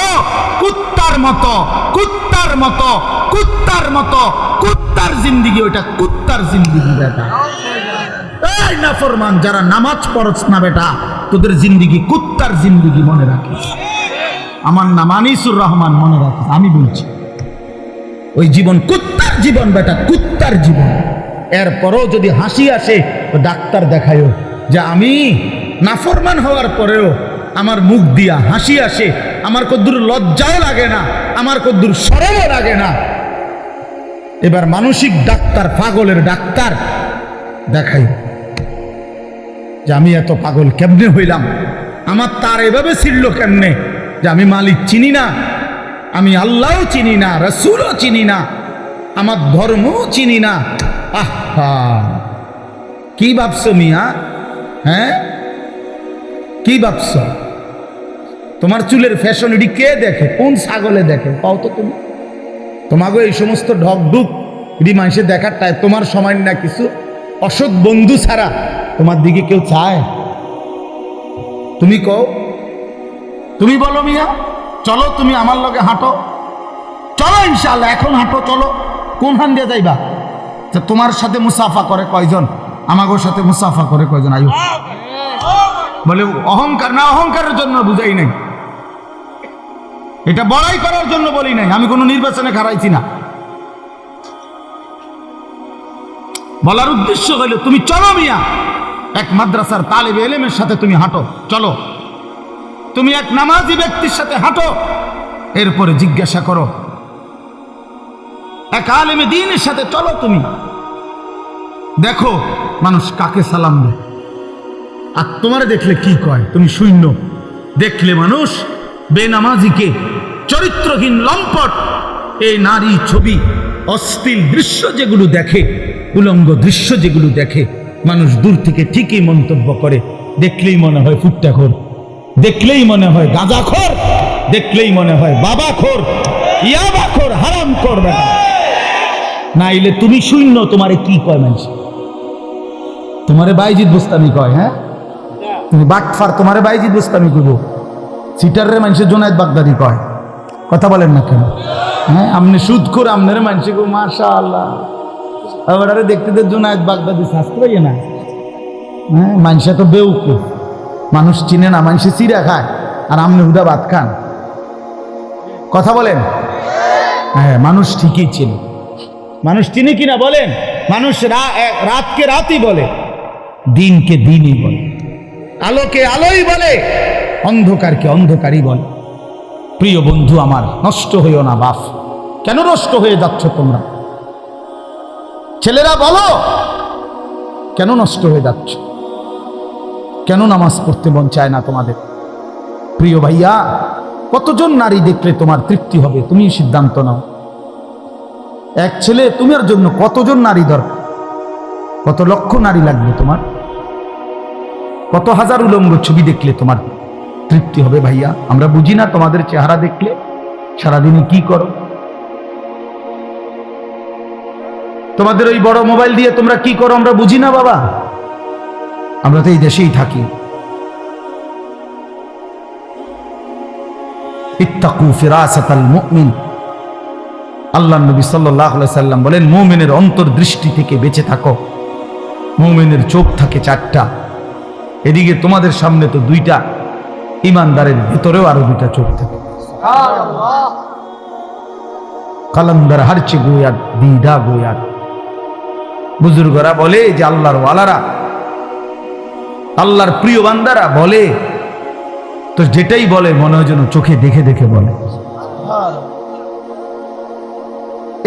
কুত্তার মতো, কুত্তার মতো, কুত্তার মতো, কুত্তার জিন্দেগি। ওইটা কুত্তার জিন্দেগি বেটা। এই নাফরমান যারা নামাজ পড়ছ না বেটা, তোদের জিন্দেগি কুত্তার জিন্দেগি, মনে রাখিস। আমার নাম আনিসুর রহমান, মনে রাখিস, আমি বলছি ওই জীবন কুত্তার জীবন বেটা, কুত্তার জীবন। এরপরও যদি হাসি আসে তো ডাক্তার দেখায়ও যে আমি নাফরমান হওয়ার পরেও আমার মুখ দিয়া হাসি আসে, আমার কদ্দুর লজ্জাও লাগে না, আমার কদ্দুর শরমও লাগে না। এবার মানসিক ডাক্তার, পাগলের ডাক্তার দেখাই যে আমি এত পাগল কেমনে হইলাম, আমার তার এভাবে ছিল কেমনে যে আমি মালিক চিনি না, আমি আল্লাহও চিনি না, রাসূলও চিনি না, আমার ধর্মও চিনি না। আহা, কি ভাবছো মিয়া? হ্যাঁ, কি ভাবছো? তোমার চুলের ফ্যাশন এটি কে দেখে? কোন ছাগলে দেখে? পাও তো তুমি? তোমাকে এই সমস্ত ঢকঢুক এটি মানুষে দেখার টাই তোমার সময় না, কিছু অসৎ বন্ধু ছাড়া তোমার দিকে কেউ চায়? তুমি কও, তুমি বলো মিয়া, চলো তুমি আমার লগে হাঁটো, চলো ইনশাআল্লাহ এখন হাঁটো, চলো। কোন হান দিয়ে যাইবা? তোমার সাথে মুসাফা করে কয়জন? আমাগোর সাথে মুসাফা করে কয়জন? আয়ু বলে অহংকার না, অহংকারের জন্য বুঝাই নাই, এটা বড়াই করার জন্য বলি নাই, আমি কোনো নির্বাচনে খারাইছি না। বলার উদ্দেশ্য হইল তুমি চলো মিয়া, এক মাদ্রাসার তালেবে ইলমের সাথে তুমি হাঁটো, চলো তুমি এক নামাজি ব্যক্তির সাথে হাঁটো, এরপরে জিজ্ঞাসা করো এক আলেমে দ্বীনের সাথে চলো, তুমি দেখো মানুষ কাকে সালাম দেয়, আর তোমারে দেখলে কি কয়, তুমি শূন্য। দেখলে মানুষ বেনামাজিকে, চরিত্রহীন লম্পট, এই নারী ছবি, অশ্লীল দৃশ্য যেগুলো দেখে, উলঙ্গ দৃশ্য যেগুলো দেখে, মানুষ দূর থেকে ঠিকই মন্তব্য করে, দেখলেই মনে হয় ফুট্টাখোর, দেখলেই মনে হয় গাঁজাখোর, দেখলেই মনে হয় বাবাখোর, ইয়াবাখোর, হারামখোর বেটা। নাইলে তুমি শূন্য, তোমারে কি কয় মানুষ? তোমারে বাইজিদ বুস্তামি কয়, হ্যাঁ তুমি বাটফার, তোমারে বাইজিদ বুস্তামি করবো। সিটারের মানুষের জোনায়েদ বাগদাদি কয়, কথা বলেন না কেন? হ্যাঁ আমনে সুদ করে আমনের মানুষে গো মাশাআল্লাহ, আবার আরে দেখতে দে জোনায়েদ বাগদাদি শাস্ত্রই না। হ্যাঁ মানুষে তো বেউকুফ, মানুষ চিনে না, মানুষে চিরা খায়, আর আমনে হুদা ভাত খান। কথা বলেন? হ্যাঁ মানুষ ঠিকই চিনে, মানুষ চিনে কিনা বলেন? মানুষ রাতকে রাতই বলে, দিনকে দিনই বলে, আলোকে আলোই বলে, অন্ধকারকে অন্ধকারই বলে। প্রিয় বন্ধু আমার, নষ্ট হইও না বাপ। কেন নষ্ট হয়ে যাচ্ছ তোমরা? ছেলেরা বলো, কেন নষ্ট হয়ে যাচ্ছ? কেন নামাজ পড়তে মন চায় না তোমাদের? প্রিয় ভাইয়া, কতজন নারী দেখলে তোমার তৃপ্তি হবে? তুমি সিদ্ধান্ত নাও। এক ছেলে তোমার জন্য কতজন নারী দরকার? কত লক্ষ নারী লাগবে তোমার? কত হাজার উলঙ্গ ছবি দেখলে তোমার তৃপ্তি হবে? ভাইয়া আমরা বুঝি না তোমাদের চেহারা দেখলে সারাদিনে কি করো? তোমাদের ওই বড় মোবাইল দিয়ে তোমরা কি করো আমরা বুঝি না বাবা। আমরা তো এই দেশেই থাকি। ইত্তাকু ফিরাসাতাল মুমিন, আল্লাহ নবী সাল্লাল্লাহু আলাইহি সাল্লাম বলেন, মুমিনের অন্তর্দৃষ্টি থেকে বেঁচে থাকো। মুমিনের চোখ থাকে চারটা, এদিকে তোমাদের সামনে তো দুইটা, ইমানদারের ভিতরেও আরো দুইটা চোখ থাকে। কালান্দার হারচে গোয়াত দিদা গোয়াত। বুজুর্গরা বলে যে আল্লাহর ওয়ালারা, আল্লাহর প্রিয় বান্দারা বলে তো যেটাই বলে মনে হয় যেন চোখে দেখে দেখে বলে।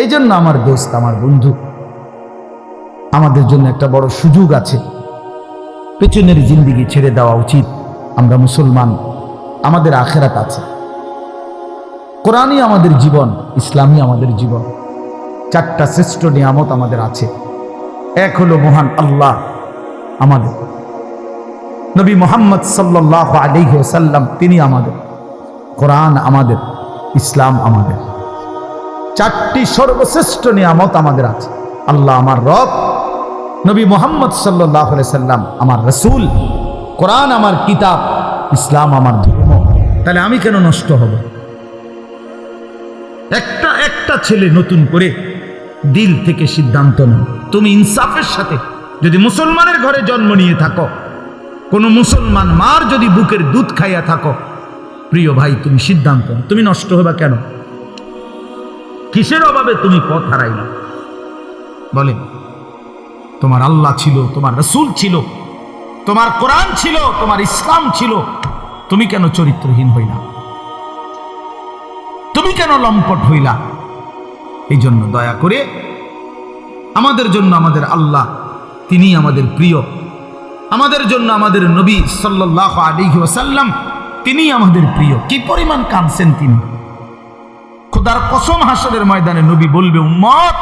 এই জন্য আমার দোস্ত, আমার বন্ধু, আমাদের জন্য একটা বড় সুযোগ আছে। পেছনের জিন্দেগি ছেড়ে দেওয়া উচিত। আমরা মুসলমান, আমাদের আখেরাত আছে। কোরআনই আমাদের জীবন, ইসলামই আমাদের জীবন। চারটা শ্রেষ্ঠ নিয়ামত আমাদের আছে। এক হলো মহান আল্লাহ আমাদের, নবী মুহাম্মদ সাল্লাল্লাহু আলাইহি ওয়াসাল্লাম তিনি আমাদের, কোরআন আমাদের, ইসলাম আমাদের। চারটি সর্বশ্রেষ্ঠ নিয়ামত আমাদের আছে। আল্লাহ আমার রব, নবী মুহাম্মদ সাল্লাল্লাহু আলাইহি সাল্লাম আমার রাসূল, কোরআন আমার কিতাব, ইসলাম আমার ধর্ম। তাহলে আমি কেন নষ্ট হব? একটা ছেলে নতুন করে দিল থেকে সিদ্ধান্ত নাও। তুমি ইনসাফের সাথে, যদি মুসলমানের ঘরে জন্ম নিয়ে থাকো, কোন মুসলমান মার যদি বুকের দুধ খাইয়া থাকো, প্রিয় ভাই তুমি সিদ্ধান্ত নাও, তুমি নষ্ট হবা কেন? কিসের অভাবে তুমি পথ হারাইলা? বলে তোমার আল্লাহ ছিল, তোমার রাসূল ছিল, তোমার কোরআন ছিল, তোমার ইসলাম ছিল, তুমি কেন চরিত্রহীন হইলা? তুমি কেন লম্পট হইলা? এই জন্য দয়া করে আমাদের জন্য আমাদের আল্লাহ, তিনি আমাদের প্রিয়। আমাদের জন্য আমাদের নবী সাল্লাল্লাহু আলাইহি ওয়াসাল্লাম তিনি আমাদের প্রিয়। কি পরিমাণ কাঁদছেন তিনি! খোদার কসম, হাসরের ময়দানে নবী বলবে, উম্মত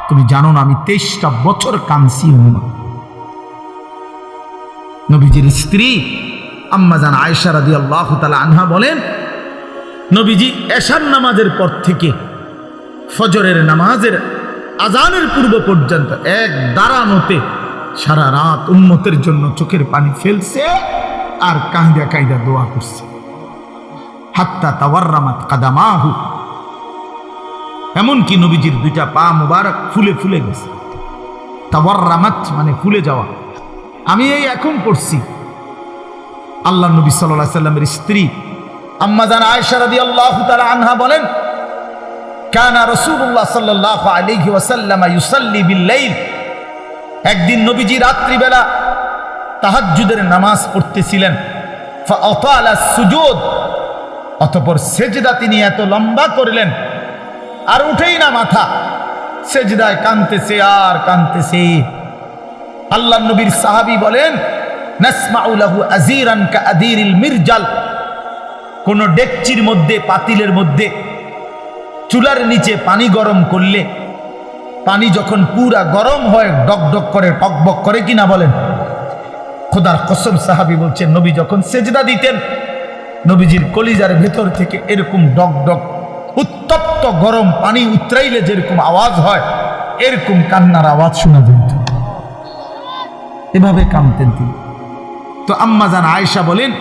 তুমি জানো না আমি 23টা বছর কাঁদছি। উম্মত, নবীজির স্ত্রী আম্মা জান আয়েশা রাদিয়াল্লাহু তাআলা আনহা বলেন, নবীজি এশার নামাজের পর থেকে ফজরের নামাজের আজানের পূর্ব পর্যন্ত এক দাঁড়ানোতে সারা রাত উম্মতের জন্য চোখের পানি ফেলছে আর কাঁদা কাঁদা দোয়া করছে। হাত্তা তাওয়াররামাত কাদামাহু, এমনকি নবীজির দুইটা পা মুবারক ফুলে ফুলে গেছে। তাওয়াররামাত মানে ফুলে যাওয়া। আমি এই এখন পড়ছি, আল্লাহ নবী সাল্লাল্লাহু আলাইহি সাল্লামের স্ত্রী আম্মা জান আয়েশা রাদিয়াল্লাহু তাআলা আনহা বলেন, কানা রাসূলুল্লাহ সাল্লাল্লাহু আলাইহি ওয়াসাল্লাম ইউসাল্লি বিল-লাইল, একদিন নবীজি রাত্রিবেলা তাহাজ্জুদের নামাজ পড়তেছিলেন। ফাআতালা সুজুদ, অতঃপর সেজদা তিনি এত লম্বা করলেন আর উঠেই না মাথা, সেজদায় কাঁদতেছে আর কাঁদতেছে। আল্লাহ নবীর সাহাবী বলেন, নাসমাউ লাহু আযীরান কাআযীরিল মিরজাল, কোন ডেকচির মধ্যে, পাতিলের মধ্যে চুলার নিচে পানি গরম করলে পানি যখন পুরা গরম হয় ডকডক করে, টকবক করে কিনা বলেন? খোদার কসম, সাহাবী বলছেন নবী যখন সেজদা দিতেন নবীজির কলিজার ভেতর থেকে এরকম ডকডক উত্তপ্ত গরম পানি উতরাইলে যেরকম আওয়াজ হয় এরকম কান্নার আওয়াজ শোনা যেত। এভাবে কাঁদতেন তিনি। তো আম্মা জান আয়েশা বলেন,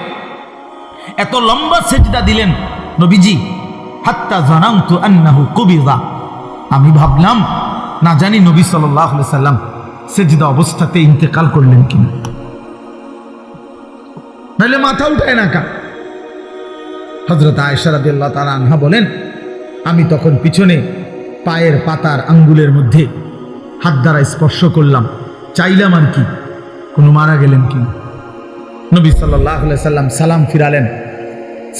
এত লম্বা সেজদা দিলেন নবীজি, হাত্তা জানাউতু আন্নাহু কুবিযা, আমি ভাবলাম না জানি নবী সাল্লাল্লাহু আলাইহি সাল্লাম সেজদা অবস্থাতে ইন্তেকাল করলেন কিনা, নাহলে মাথা উঠায় না কা। হযরত আয়েশা রাদিয়াল্লাহু তাআলা আনহা বলেন, আমি তখন পিছনে পায়ের পাতার আঙ্গুলের মধ্যে হাত দ্বারা স্পর্শ করলাম, চাইলাম আর কি কোনো মারা গেলেন কিনা। নবী সাল্লাল্লাহু আলাইহি সাল্লাম সালাম ফিরালেন,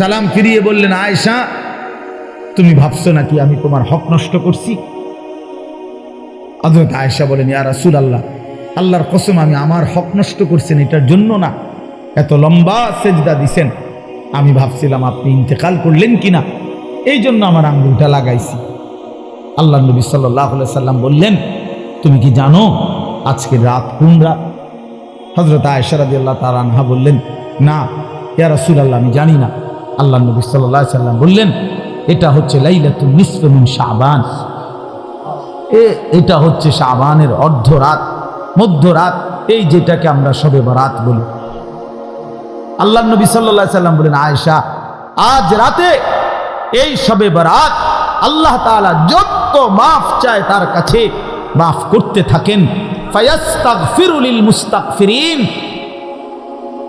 সালাম ফিরিয়ে বললেন, আয়েশা তুমি ভাবছো নাকি আমি তোমার হক নষ্ট করছি? হযরত আয়েশা বলেন, ইয়া রাসূলুল্লাহ, আল্লাহর কসম আমি আমার হক নষ্ট করছেন এটার জন্য না, এত লম্বা সেজদা দিছেন, আমি ভাবছিলাম আপনি ইন্তেকাল করলেন কিনা, এই জন্য আমার আঙ্গুলটা লাগাইছি। আল্লাহ নবী সাল্লাল্লাহু আলাইহি সাল্লাম বললেন, তুমি কি জানো আজকে রাত কোন রাত? হযরত আয়েশা রাদিয়াল্লাহু তাআলা আনহা বললেন, না ইয়া রাসূলুল্লাহ আমি জানি না। আল্লাহ নবী সাল্লাল্লাহু আলাইহি সাল্লাম বললেন, এটা হচ্ছে লাইলাতুন নিসফ মিন শাবান, এটা হচ্ছে শাবানের অর্ধরাত, মধ্যরাত, এই যেটাকে আমরা শবে বরাত বলি। আল্লাহ নবী সাল্লাল্লাহু আলাইহি সাল্লাম বলেন, আয়েশা আজ রাতে এই শবে বরাত আল্লাহ তাআলা যত মাফ চায় তার কাছে মাফ করতে থাকেন, ফায়াস্তাগফিরু লিল মুস্তাগফিরিন,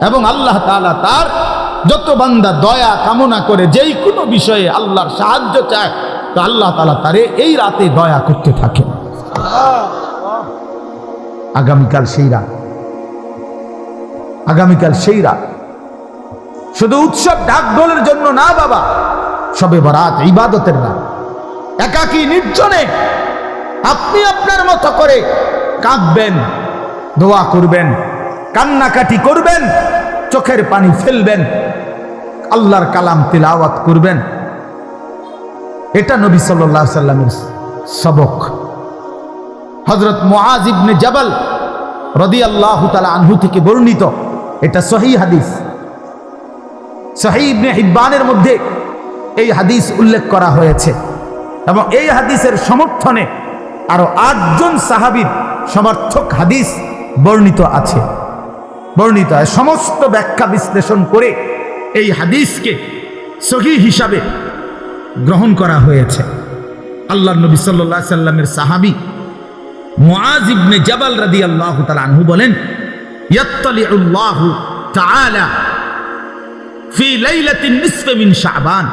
এবং আল্লাহ তাআলা তার যত বান্দা দয়া কামনা করে যেই কোনো বিষয়ে আল্লাহর সাহায্য চায় তো আল্লাহ তাআলা তারে এই রাতে দয়া করতে থাকেন। আগামীকাল সেই রাত, আগামীকাল সেই রাত শুধু উৎসব ঢাকঢোলের জন্য না বাবা, শবে বরাত ইবাদতের রাত। একাকী নির্জনে আপনি আপনার মতো করে কাঁদবেন, দোয়া করবেন, কান্নাকাটি করবেন, চোখের পানি ফেলবেন, আল্লাহর কালাম তিলাওয়াত করবেন। এটা নবী সাল্লাল্লাহু আলাইহি সাল্লামের সবক। হযরত মুআজ ইবনে জাবাল রাদিয়াল্লাহু তাআলা আনহু থেকে বর্ণিত, এটা সহিহ হাদিস, সহিহ ইবনে হিব্বানের মধ্যে এই হাদিস উল্লেখ করা হয়েছে এবং এই হাদিসের সমর্থনে আরো 8 জন সাহাবীর সমর্থক হাদিস বর্ণিত আছে। বর্ণিত সমস্ত ব্যাখ্যা বিশ্লেষণ করে এই হাদিসকে সহিহ হিসাবে গ্রহণ করা হয়েছে। আল্লাহর নবী সাল্লাল্লাহু আলাইহি সাল্লামের সাহাবী মুআজ ইবনে জাবাল রাদিয়াল্লাহু তাআলা আনহু বলেন, ইয়াত্তালিউল্লাহু তাআলা ফি লাইলাতিন নিসফ মিন শাবান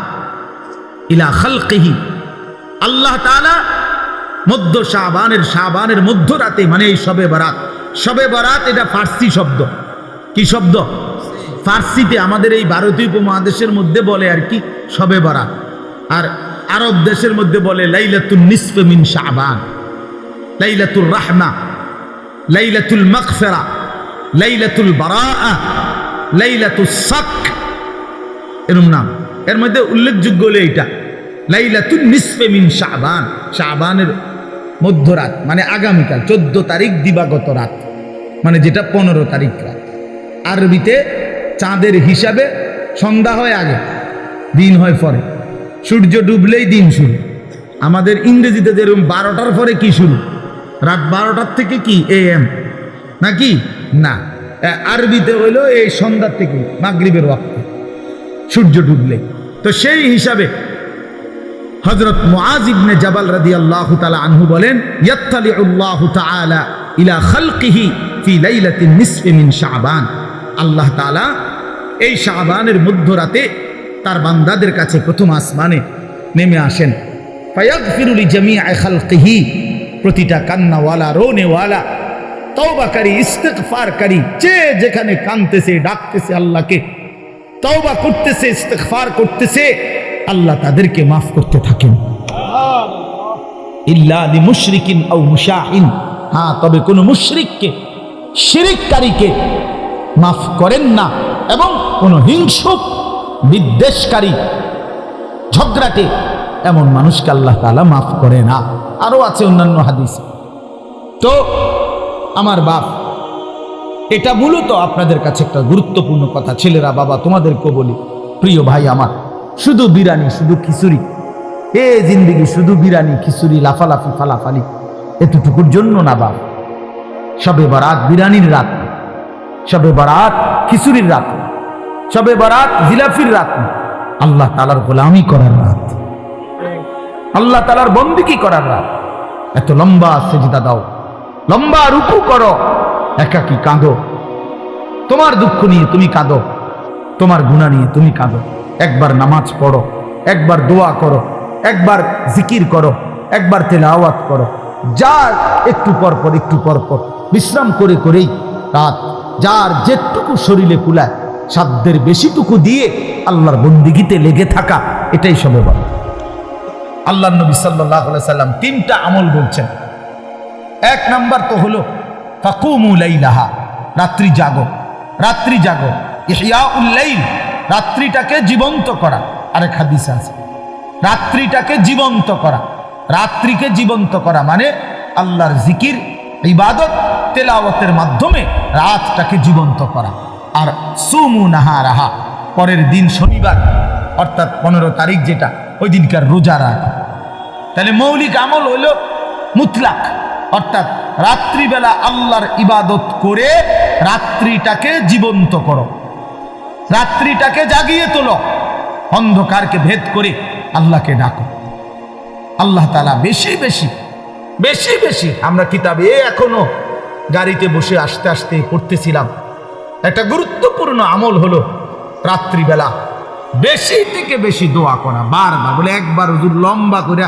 ইলা খালকিহি, আল্লাহ তাআলা মধ্য শাবানের মধ্যরাতে, মানে এই শবে বরাত। শবে বরাত এটা ফার্সি শব্দ। কি শব্দ? ফার্সিতে আমাদের এই ভারতীয় উপমহাদেশের মধ্যে বলে আর কি শবে বরাত, আর আরব দেশের মধ্যে বলে লাইলাতুন নিসফ মিন শাবান, লাইলাতুল রাহমা, লাইলাতুল মাগফিরা, লাইলাতুল বারাআ, লাইলাতুস সাক, এরকম নাম। এর মধ্যে উল্লেখযোগ্য হলো এইটা লাইলাতুন নিসফ মিন শাবান, শাবানের মধ্যরাত, মানে আগামীকাল 14 তারিখ দিবাগত রাত, মানে যেটা 15 তারিখ রাত। আরবিতে চাঁদের হিসাবে সন্ধ্যা হয় আগে, দিন হয় পরে, সূর্য ডুবলেই দিন শুরু। আমাদের ইংরেজিতে যেরকম 12টার পরে কি শুরু, রাত 12টার থেকে কি AM নাকি না, আরবিতে হইলো এই সন্ধ্যার থেকে মাগরিবের ওয়াক্ত সূর্য ডুবলে। তো সেই হিসাবে হযরত মুআজ ইবনে জাবাল রাদিয়াল্লাহু তাআলা আনহু বলেন, ইয়াত্তালিউল্লাহু তাআলা ইলা খালকিহি ফি লাইলাতিন নিসফি মিন শাবান, আল্লাহ তাআলা এই শাবানের মধ্যরাতে তার বান্দাদের কাছে প্রথম আসমানে নেমে আসেন। ফায়াগফিরু লিজামিআ খালকিহি, প্রতিটা কান্নাওয়ালা রোনেওয়ালা তওবাকারী ইস্তিগফারকারী, যে যেখানে কাঁদতেছে ডাকতেছে আল্লাহকে, তওবা করতেছে ইস্তিগফার করতেছে, আল্লাহ তাদেরকে মাফ করতে থাকেন। ইল্লা লিমুশরিকিন আও মুশাহিন, হ্যাঁ তবে কোন মুশরিককে শিরিককারীকে মাফ করেন না, এবং কোন হিংসুক বিদ্বেষকারী ঝগড়াটে এমন মানুষকে আল্লাহ তাআলা মাফ করে না। আরো আছে অন্যান্য হাদিস। তো আমার বাপ, এটা মূলত আপনাদের কাছে একটা গুরুত্বপূর্ণ কথা। ছেলেরা, বাবা তোমাদেরকে বলি, প্রিয় ভাই আমার, শুধু বিরানি শুধু খিচুড়ি, এ জিন্দিগি শুধু বিরানি খিচুড়ি লাফালাফি ফালাফালি এতটুকুর জন্য না বাপ। শবে বারাত বিরানির রাত, শবে বারাত খিচুড়ির রাত, শবে বারাত জিলাফির রাত, আল্লাহ তাআলার গোলামি করার রাত, আল্লাহ তাআলার বন্দেগী করার রাত। এত লম্বা সেজদা দাও, লম্বা রুকু করো, একাকী কাঁদো, তোমার দুঃখ নিয়ে তুমি কাঁদো, তোমার গুনাহ নিয়ে তুমি কাঁদো। একবার নামাজ পড়ো, একবার দোয়া করো, একবার জিকির করো, একবার তেলাওয়াত করো। যার একটু পর পর একটু পর পর বিশ্রাম করে করেই রাত, যার যেটুকু শরীরে কুলায় সাধ্যের বেশিটুকু দিয়ে আল্লাহর বন্দেগীতে লেগে থাকা, এটাই শবে বারাত। আল্লাহর নবী সাল্লাল্লাহু আলাইহি সাল্লাম তিনটা আমল বলছেন। এক নাম্বার তো হলো ফাকুমু লাইলাহা, রাত্রি জাগো, রাত্রি জাগো, ইহয়াউল লাইল, রাত্রিটাকে জীবন্ত করা। আরেক হাদিস আছে রাত্রিটাকে জীবন্ত করা, রাত্রিকে জীবন্ত করা মানে আল্লাহর জিকির, ইবাদত, তেলাওয়াতের মাধ্যমে রাতটাকে জীবন্ত করা। আর সুমু নাহারাহা, পরের দিন শনিবার অর্থাৎ 15 তারিখ যেটা, ওই দিনকার রোজা রাখা। তাহলে মৌলিক আমল হলো মুতলাক, অর্থাৎ রাত্রিবেলা আল্লাহর ইবাদত করে রাত্রিটাকে জীবন্ত করো, রাত্রিটাকে জাগিয়ে তোলো, অন্ধকারকে ভেদ করে আল্লাহকে ডাকো। আল্লাহ তাআলা বেশি বেশি বেশি বেশি, আমরা কিতাবে এখনো গাড়িতে বসে আসতে আসতে পড়তেছিলাম, একটা গুরুত্বপূর্ণ আমল হলো রাত্রিবেলা বেশি থেকে বেশি দোয়া করা। বারবার বলে, একবার হুজুর লম্বা করে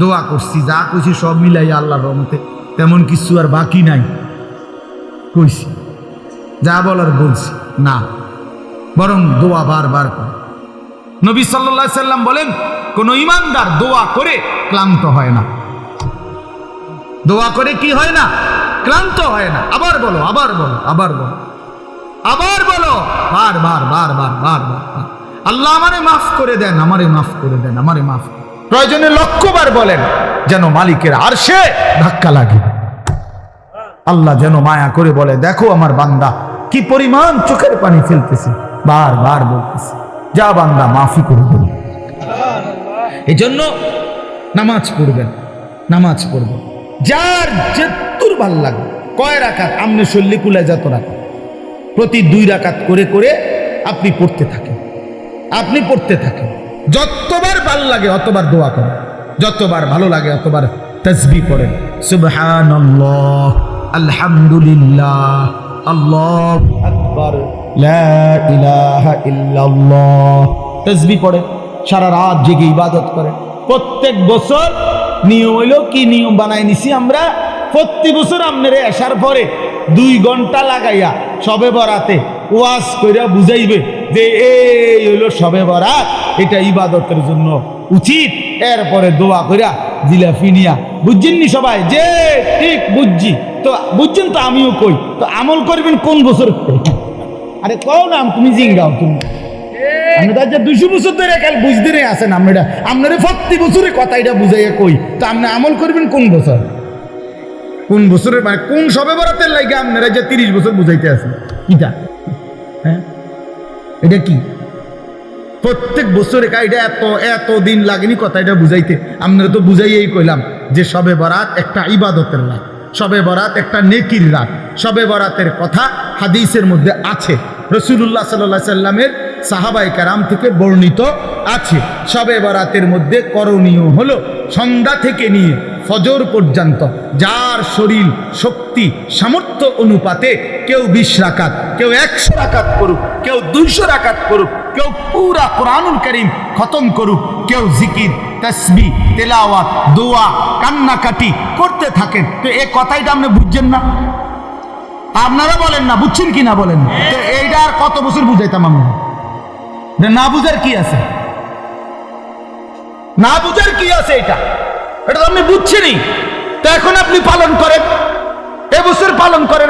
দোয়া করছি, যা কইছি সব মিলাই আল্লাহর রহমতে তেমন কিছু আর বাকি নাই কইছি, যা বলার বলছি না, বরং দোয়া বারবার করে। নবী সাল্লাল্লাহু আলাইহি সাল্লাম বলেন, কোন ঈমানদার দোয়া করে ক্লান্ত হয় না। দোয়া করে কি হয় না? ক্লান্ত হয় না। আবার বলো, আবার বলো, আবার বলো, আবার বলো, বারবার বারবার বারবার, আল্লাহ আমারে মাফ করে দেন, আমারে মাফ করে দেন, আমারে মাফ। প্রয়োজনে লক্ষবার বলেন, যেন মালিকের আরশে ধাক্কা লাগে। আল্লাহ যেন মায়া করে বলে, দেখো আমার বান্দা কি পরিমাণ চোখের পানি ফেলতেছে, বারবার বলতেছে, যা বান্দা মাফি করে দেন। এই জন্য নামাজ পড়বেন, নামাজ পড়বেন, যার যেতুর ভাল লাগে। কয় রাকাত? আমনে শল্লি কুলা যত রাকাত, প্রতি 2 রাকাত করে করে আপনি পড়তে থাকেন, আপনি পড়তে থাকেন। যতবার ভাল লাগে অতবার দোয়া করেন, যতবার ভালো লাগে অতবার তাসবিহ পড়েন। সুবহানাল্লাহ, আলহামদুলিল্লাহ, আল্লাহু আকবার, লা ইলাহা ইল্লাল্লাহ। তাসবিহ পড়েন, সারা রাত জেগে ইবাদত করেন। প্রত্যেক বছর নিয়ম হইল কি, নিয়ম বানাই নিছি আমরা, প্রতি বছর আপনারে আসার পরে 2 ঘন্টা লাগাইয়া শবে বরাতে ওয়াজ কইরা বুঝাইবে যে এই হইল শবে বরাত, এটা ইবাদতের জন্য উচিত। এরপরে দোয়া কইরা জিলাফি নিয়া, বুঝছেন নি সবাই? যে ঠিক বুঝছি তো, বুঝছেন তো, আমিও কই তো, আমল করবেন কোন বছর? আরে কও না, তুমি জিঙ্গাও, তুমি আপনি তো 200 বছর ধরে কাল বুঝতে রে আছেন, আমরা আপনার প্রতি বছরে কথা এটা বুঝাইয়া কই, তো আপনি আমল করবেন কোন বছর? কোন বছরের মানে কোন শবে বরাতের লাগে আপনারা যে 30 বছর বুঝাইতে আছেন? কিটা হ্যাঁ, এটা কি প্রত্যেক বছরে এটা এত এত দিন লাগেনি কথা এটা বুঝাইতে? আপনারা তো বুঝাইয়াই কইলাম যে শবে বরাত একটা ইবাদতের রাত, শবে বরাত একটা নেকির রাত। শবে বরাতের কথা হাদিসের মধ্যে আছে, রাসূলুল্লাহ সাল্লাল্লাহু আলাইহি সাল্লামের সাহাবায়ে কেরাম থেকে বর্ণিত আছে। শবে বরাতের মধ্যে করণীয় হলো সন্ধ্যা থেকে নিয়ে ফজর পর্যন্ত যার শরীর শক্তি সামর্থ্য অনুপাতে কেউ 20 রাকাত, কেউ 100 রাকাত করুক, কেউ 200 রাকাত করুক, কেউ পুরা কোরআনুল কারীম খতম করুক, কেউ জিকির তাসবিহ তেলাওয়াত দোয়া কান্নাকাটি করতে থাকেন। তো এই কথাইটা আপনি বুঝছেন না? আপনারা বলেন না, বুঝছেন কি না বলেন? তো এইটা আর কত বছর বুঝাইতাম আমি? না বুঝার কি আছে? না বুঝার কি আছে? এটা তো আপনি বুঝছেনই। তো এখন আপনি পালন করেন, এবছর পালন করেন,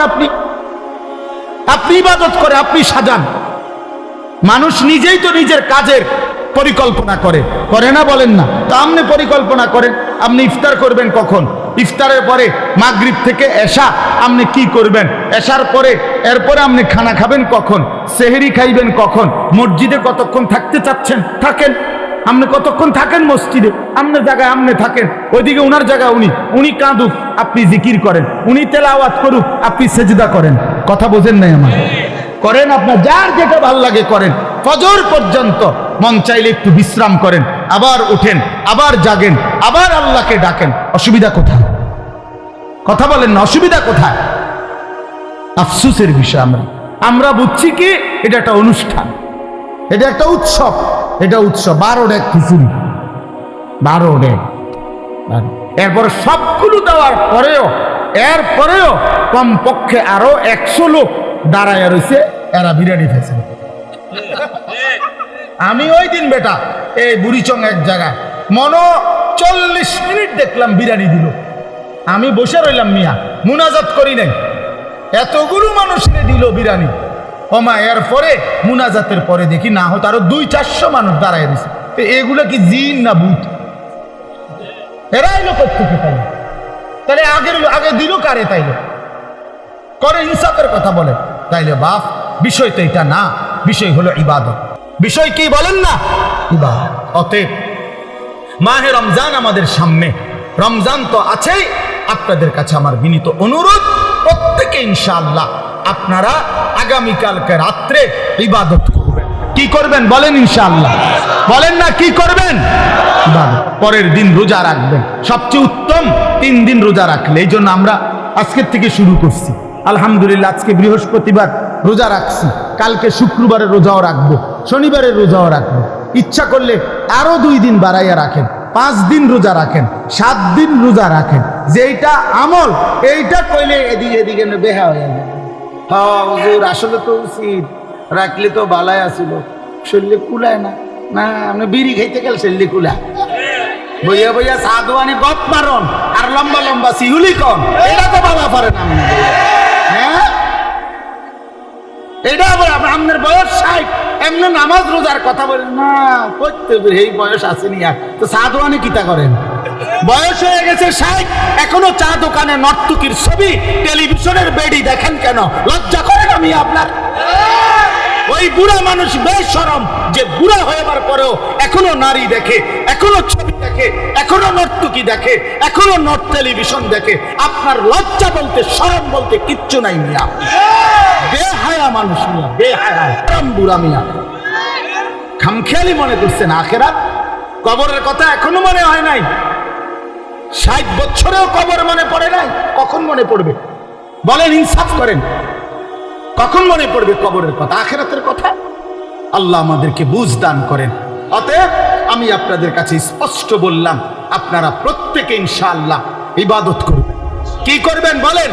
আপনি ইবাদত করে আপনি সাজান। মানুষ নিজেই তো নিজের কাজের পরিকল্পনা করে না, বলেন না? তো আপনি পরিকল্পনা করেন, আপনি ইফতার করবেন কখন, ইফতারের পরে মাগরিব থেকে এশা আপনি কি করবেন, এশার পরে এরপরে আপনি খানা খাবেন কখন, সেহরি খাইবেন কখন, মসজিদে কতক্ষণ থাকতে চাচ্ছেন থাকেন, আপনি কতক্ষণ থাকেন মসজিদে, আপনার জায়গায় আপনি থাকেন, ওইদিকে উনার জায়গায় উনি কাঁদুক আপনি জিকির করেন, উনি তেলাওয়াত করুক আপনি সেজদা করেন। কথা বোঝেন নাই আমার? করেন, আপনার যার যেটা ভাল লাগে করেন। ফজর পর্যন্ত মন চাইলে একটু বিশ্রাম করেন, আবার উঠেন, আবার জাগেন, আবার আল্লাহকে ডাকেন। অসুবিধা কোথায়? কথা বলেন না, অসুবিধা কোথায়? আফসোসের বিষয় আমরা বুঝছি কি এটা একটা অনুষ্ঠান, এটা একটা উৎসব, এটা উৎসব। 12 ডেক খিচুড়ি, 12 ডেক, এরপর সবগুলো দেওয়ার পরেও এরপরেও কমপক্ষে আরো 100 লোক দাঁড়ায় রয়েছে, এরা বিরিয়ানি খাইছে। আমি ওই দিন বেটা এই বুড়িচং এক জায়গায় 40 মিনিট দেখলাম বিরিয়ানি দিল, আমি বসে রইলাম, মিয়া মুনাজাত করি নাই, এতগুলো মানুষকে দিল বিরিয়ানি। ওমা এরপরে মুনাজাতের পরে দেখি না হতো আরো 200-400 মানুষ দাঁড়ায় দিছে। এগুলো কি জিন না ভূত? এরা এলো কোথেকে? তাহলে আগে দিল কারে? তাইলে করে ইনসাফের কথা বলে। তাইলে বাপ বিষয় তো এটা না, বিষয় হলো ইবাদত। বিষয় কি বলেন না? ইবাদত। অতএব মাহে রমজান আমাদের সামনে, রমজান তো আছেই। আপনাদের কাছে আমার বিনীত অনুরোধ, প্রত্যেকে ইনশাআল্লাহ আপনারা আগামীকালকে রাত্রে ইবাদত করবেন। কি করবেন বলেন? ইনশাআল্লাহ বলেন না, কি করবেন? ইবাদত। পরের দিন রোজা রাখবেন, সবচেয়ে উত্তম 3 দিন রোজা রাখলে। এই জন্য আমরা আজকের থেকে শুরু করছি। আলহামদুলিল্লাহ, আজকে বৃহস্পতিবার রোজা রাখছি, কালকে শুক্রবারের রোজাও রাখবো, শনিবারের রোজাও রাখবো। ইচ্ছা করলে আরো 2 দিন বাড়াইয়া রাখেন, 5 দিন রোজা রাখেন, 7 দিন রোজা রাখেন। যেইটা আমল এইটা কইলে এদিকে বেহা হয়ে যাবে। হ্যাঁ হুজুর, আসলে তো উচিত রাখলে তো বালাই আসিল, শরীরে কুলায় না। না, আপনি বিড়ি খাইতে গেল শরীরে কুলা, বইয়া বইয়া সাদওয়ানি গপ মারন আর লম্বা লম্বা সিহুলি কন, এটা তো বালা পারেন আপনি। হ্যাঁ, এটা আবার আপনার বয়স 60, এমনি নামাজ রোজার কথা বলেন না, করতে এই বয়স আসেনি। আর তো সাদওয়ানি কিতা করেন? বয়স হয়ে গেছে 60, এখনো চা দোকানে নর্তকীর ছবি, টেলিভিশনের বেডি দেখেন কেন? লজ্জা করেন আমি আপনার? ওই বুড়া মানুষ বেশরম যে বুড়া হয়েবার পরেও এখনো নারী দেখে, এখনো ছবি দেখে, এখনো নর্তকী দেখে, এখনো টেলিভিশন দেখে। আপনার লজ্জা বলতে শরম বলতে কিচ্ছু নাই মিয়া, বেহায়া মানুষ মিয়া, বেহায়া বুড়া মিয়া। খামখেয়ালি মনে করছেন আখেরাত, কবরের কথা এখনো মনে হয় নাই। 60 বছরেও কবর মনে পড়ে নাই, কখন মনে পড়বে বলেন? ইনসাফ করেন, কখন মনে পড়বে কবরের কথা, আখেরাতের কথা? আল্লাহ আমাদেরকে বুঝ দান করেন। অতএব আমি আপনাদের কাছে স্পষ্ট বললাম, আপনারা প্রত্যেকে ইনশাআল্লাহ ইবাদত করবেন। কি করবেন বলেন?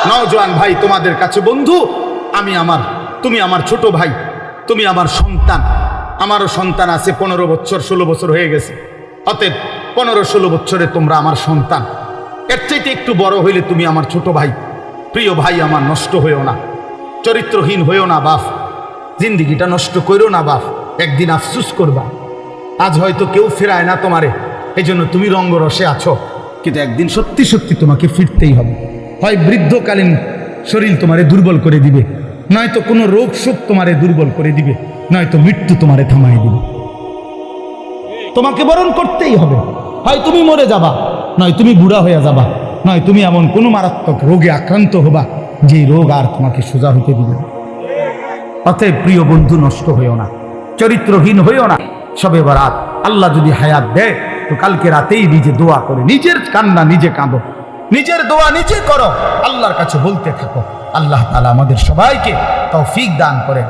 নওজোয়ান ভাই, তোমাদের কাছে বন্ধু, তুমি আমার ছোট ভাই, তুমি আমার সন্তান। আমারও সন্তান আছে, 15 বছর 16 বছর হয়ে গেছে। অতএব 15-16 বছরে তোমরা আমার সন্তান, এর চাইতে একটু বড় হইলে তুমি আমার ছোট ভাই। প্রিয় ভাই আমার, নষ্ট হইও না, চরিত্রহীন হইও না বাপ, জিন্দিগিটা নষ্ট করো না বাপ, একদিন আফসুস করবা। আজ হয়তো কেউ ফেরায় না তোমারে, এই জন্য তুমি রঙ্গরসে আছো, কিন্তু একদিন সত্যি সত্যি তোমাকে ফিরতেই হবে। হয় বৃদ্ধকালীন শরীর তোমারে দুর্বল করে দিবে, নয়তো কোনো রোগ শোক তোমারে দুর্বল করে দিবে, নয়তো মৃত্যু তোমারে থামাই দিবে। তোমাকে বরণ করতেই হবে, হয় তুমি মরে যাবা, নয় তুমি বুড়া হয়ে যাবা, নয় তুমি এমন কোনো মারাত্মক রোগে আক্রান্ত হবা যে রোগ আর তোমাকে সোজা হতে দিবে না। অতএব প্রিয় বন্ধু, নষ্ট হইও না, চরিত্রহীন হইও না, শবে বরাত। আল্লাহ যদি হায়াত দেয় তো কালকে রাতেই নিজে দোয়া করে, নিজের কান্না নিজে কাঁদো, নিজের দোয়া নিজে করো, আল্লাহর কাছে বলতে থাকো। আল্লাহ তাআলা আমাদের সবাইকে তৌফিক দান করেন।